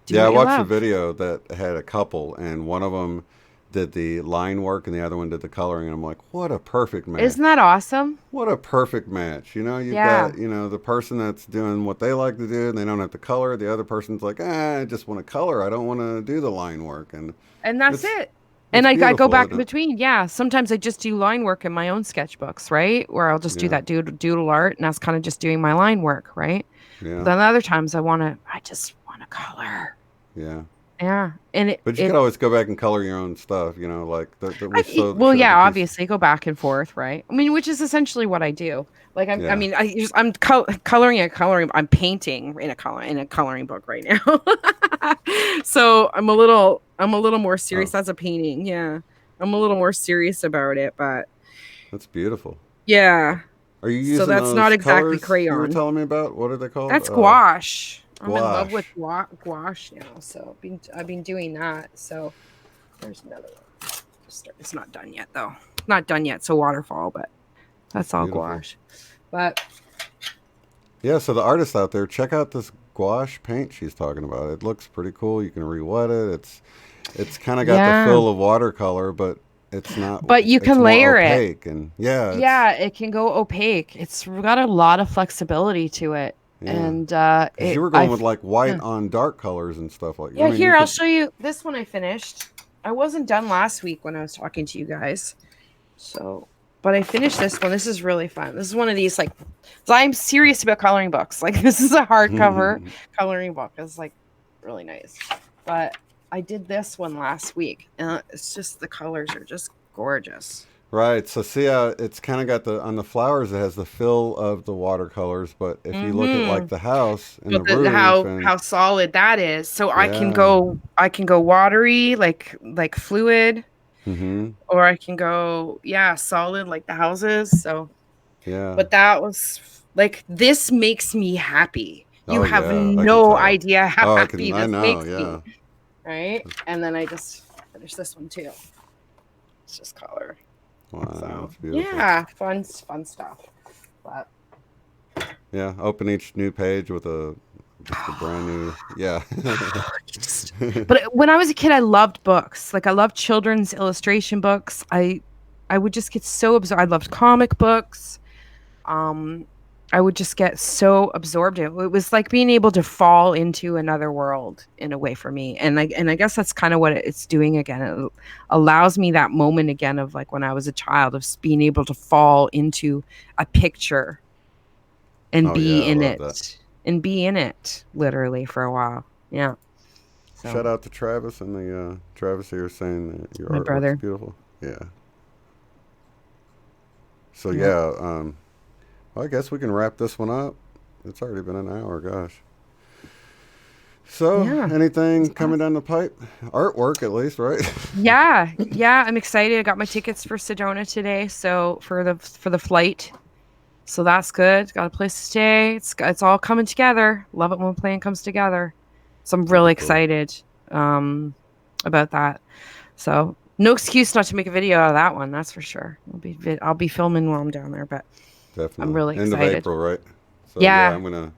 do Yeah, I what you watched a love. video that had a couple, and one of them did the line work, and the other one did the coloring. And I'm like, what a perfect Isn't match! that awesome? What a perfect match! You've Yeah. got the person that's doing what they like to do, and they don't have to color. The other person's like, I just want to color. I don't want to do the line work, and And that's it's it. And it's I go beautiful, back isn't in it? between. Yeah. Sometimes I just do line work in my own sketchbooks, right? Where I'll just do Yeah, that doodle art and that's kind of just doing my line work, right? But yeah, then other times I just want to color. yeah. Yeah. And But you could always go back and color your own stuff. Like that we well, showed yeah, the piece. obviously go back and forth, right? I mean, which is essentially what I do. Like I Yeah. mean, I'm coloring. I'm painting in a coloring book right now. So I'm a little more Oh, serious. That's a painting. Yeah. I'm a little more serious about it, but that's beautiful. yeah. Are you So using that's not those exactly colors you were crayon. telling me about? What are they called? That's gouache. I'm in love with Gouache. gouache now. So I've been doing that. So there's another one. It's not done yet though. Not done yet. So waterfall, but that's all Beautiful. gouache. But Yeah, so the artists out there, check out this gouache paint she's talking about. It looks pretty cool. You can re-wet it. It's kind of got the yeah, feel of watercolor, but it's not. but you It's can more layer it. opaque, and yeah, Yeah, it can go opaque. It's got a lot of flexibility to it. yeah. And Because you it were I going with like yeah. white on dark colors and stuff like. I Yeah, mean, you here I'll could. show you this one I finished. I wasn't done last week when I was talking to you guys. So, but I finished this one. This is really fun. This is one of these like, so I'm serious about coloring books. Like this is a hardcover coloring book. It's like really nice. But I did this one last week, and it's just the colors are just gorgeous. Right. So see how it's kind of got on the flowers, it has the fill of the watercolors, but if you look at like Mm-hmm. the house and But the roof and how solid that is. So yeah. I can go watery, like fluid, Mm-hmm. or I can go, yeah, solid like the houses. So, Yeah. but that was like, this makes me happy. You Oh have yeah, I can no tell. idea how Oh, happy I this know, makes me. yeah. Right. And then I just finished this one too. It's just color. Wow, So it's beautiful. yeah, fun stuff. But Yeah, open each new page with just a brand new, yeah. but when I was a kid, I loved books. Like I loved children's illustration books. I would just get so absorbed. I loved comic books. Um, I would just get so absorbed. It was like being able to fall into another world in a way for me. And I guess that's kind of what it's doing again. It allows me that moment again of like when I was a child of being able to fall into a picture and Oh yeah, be I in love that. it literally for a while. Yeah. Shout So out to Travis and the Travis here saying that your my artwork's brother. beautiful. Yeah. So Yeah. yeah, well, I guess we can wrap this one up. It's already been an hour, gosh. So, Yeah. anything coming down the pipe? Artwork, at least, right? Yeah, I'm excited. I got my tickets for Sedona today, so for the flight. So that's good. Got a place to stay. It's all coming together. Love it when a plan comes together. So I'm That'd really be cool. excited about that. So no excuse not to make a video out of that one. That's for sure. I'll be filming while I'm down there, but I'm Definitely. really End of excited. April, right? So yeah, Yeah,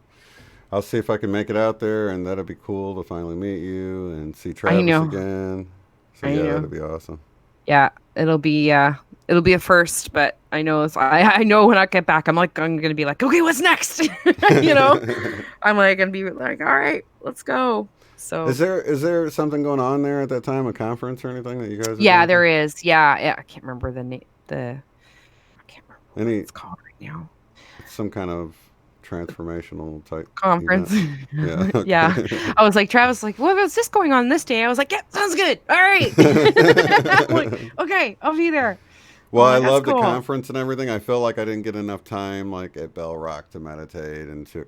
I'll see if I can make it out there, and that'd be cool to finally meet you and see I Travis know. again. So I yeah, know. that'd be awesome. Yeah, it'll be a first, but I know I know when I get back, I'm gonna be like, okay, what's next? you know, I'm like gonna be like, all right, let's go. So Is there something going on there at that time, a conference or anything that you guys are yeah, going to? there is. Yeah, I can't remember I can't remember what Any it's called right now. It's some kind of transformational type Conference. event. Yeah. Yeah, Okay. I was like, Travis, like, what was this going on this day? I was like, yeah, sounds good. All right. I'm like, okay, I'll be there. Well, I'm I like, that's love the cool. conference and everything. I feel like I didn't get enough time, like at Bell Rock, to meditate and to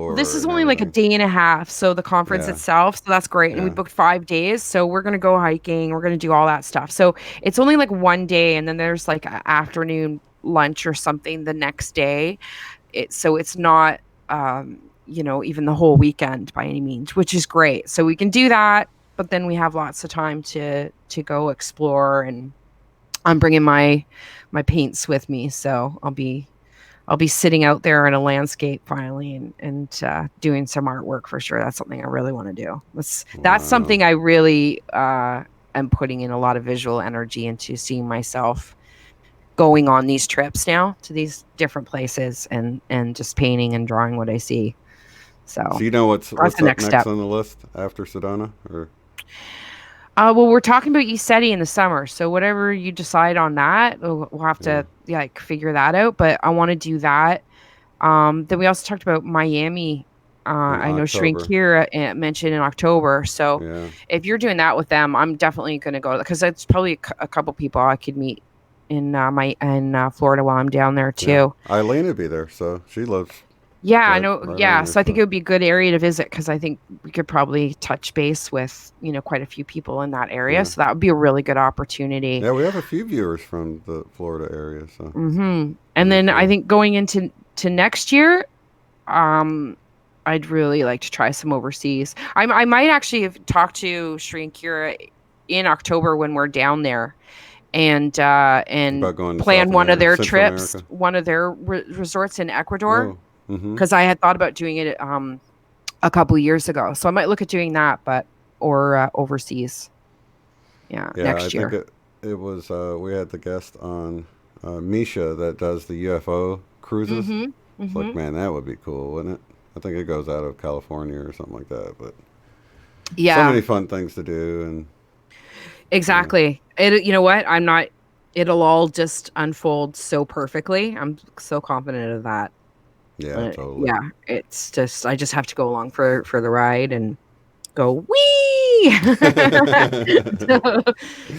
Well, this explore is and only like a everything. day and a half, so the conference Yeah. itself, so that's great. And we Yeah. booked 5 days, so we're gonna go hiking, we're gonna do all that stuff. So it's only like one day, and then there's like an afternoon lunch or something the next day. So it's not, even the whole weekend by any means, which is great. So we can do that, but then we have lots of time to go explore, and I'm bringing my paints with me, so I'll be sitting out there in a landscape finally and doing some artwork for sure. That's something I really want to do. That's Wow. something I really am putting in a lot of visual energy into, seeing myself going on these trips now to these different places and just painting and drawing what I see. So So you know that's what's the up next next step. on the list after Sedona, or Well, we're talking about Yeseti in the summer, so whatever you decide on that, we'll have yeah, to like figure that out. But I want to do that. Then we also talked about Miami. in I know Shrink October. here mentioned in October. So Yeah. if you're doing that with them, I'm definitely going to go, because that's probably a couple people I could meet in Florida while I'm down there Yeah. too. Eileen would be there, so she lives Yeah, I know. right around Yeah, there. so I think So it would be a good area to visit, because I think we could probably touch base with quite a few people in that area. yeah. So that would be a really good opportunity. Yeah, we have a few viewers from the Florida area, so And that'd be then I cool. think going into next year, um, I'd really like to try some overseas. I might actually have talked to Shri and Kira in October when we're down there, and About going to South plan one of America, their Central trips, America. one of their resorts in Ecuador, Oh, mm-hmm. because I had thought about doing it a couple years ago. So I might look at doing that, but or overseas. Yeah, Yeah, I next think year. it was we had the guest on Misha that does the UFO cruises. Mm-hmm. It's like, Mm-hmm. man, that would be cool, wouldn't it? I think it goes out of California or something like that. But so Yeah, many fun things to do, and yeah, exactly. You know what? I'm not. It'll all just unfold so perfectly. I'm so confident of that. yeah, totally. Yeah, it's just I just have to go along for the ride, and go wee. So,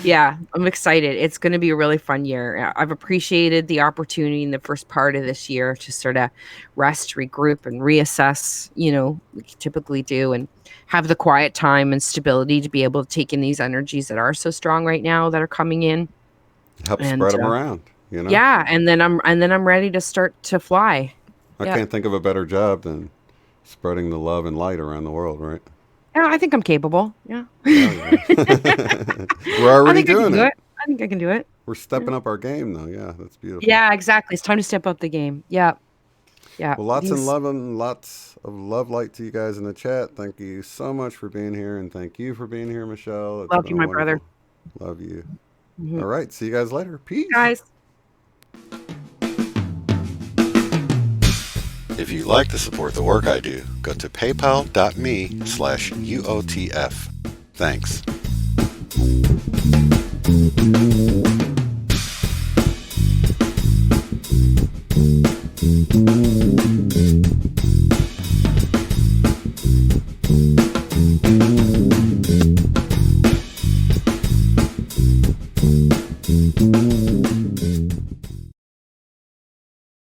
yeah, I'm excited. It's going to be a really fun year. I've appreciated the opportunity in the first part of this year to sort of rest, regroup, and reassess, we typically do, and have the quiet time and stability to be able to take in these energies that are so strong right now that are coming in. Help And spread them around, yeah, and then I'm ready to start to fly. I can't think of a better job than spreading the love and light around the world, right? Yeah, I think I'm capable. Yeah. We're already doing it. I think I can do it. We're stepping up our game, though. Yeah, that's beautiful. Yeah, exactly. It's time to step up the game. Yeah. Yeah. Well, lots of love light to you guys in the chat. Thank you so much for being here, and thank you for being here, Michelle. Love you, my brother. Love you. All right, see you guys later. Peace. Guys. If you'd like to support the work I do, go to paypal.me/UOTF. Thanks.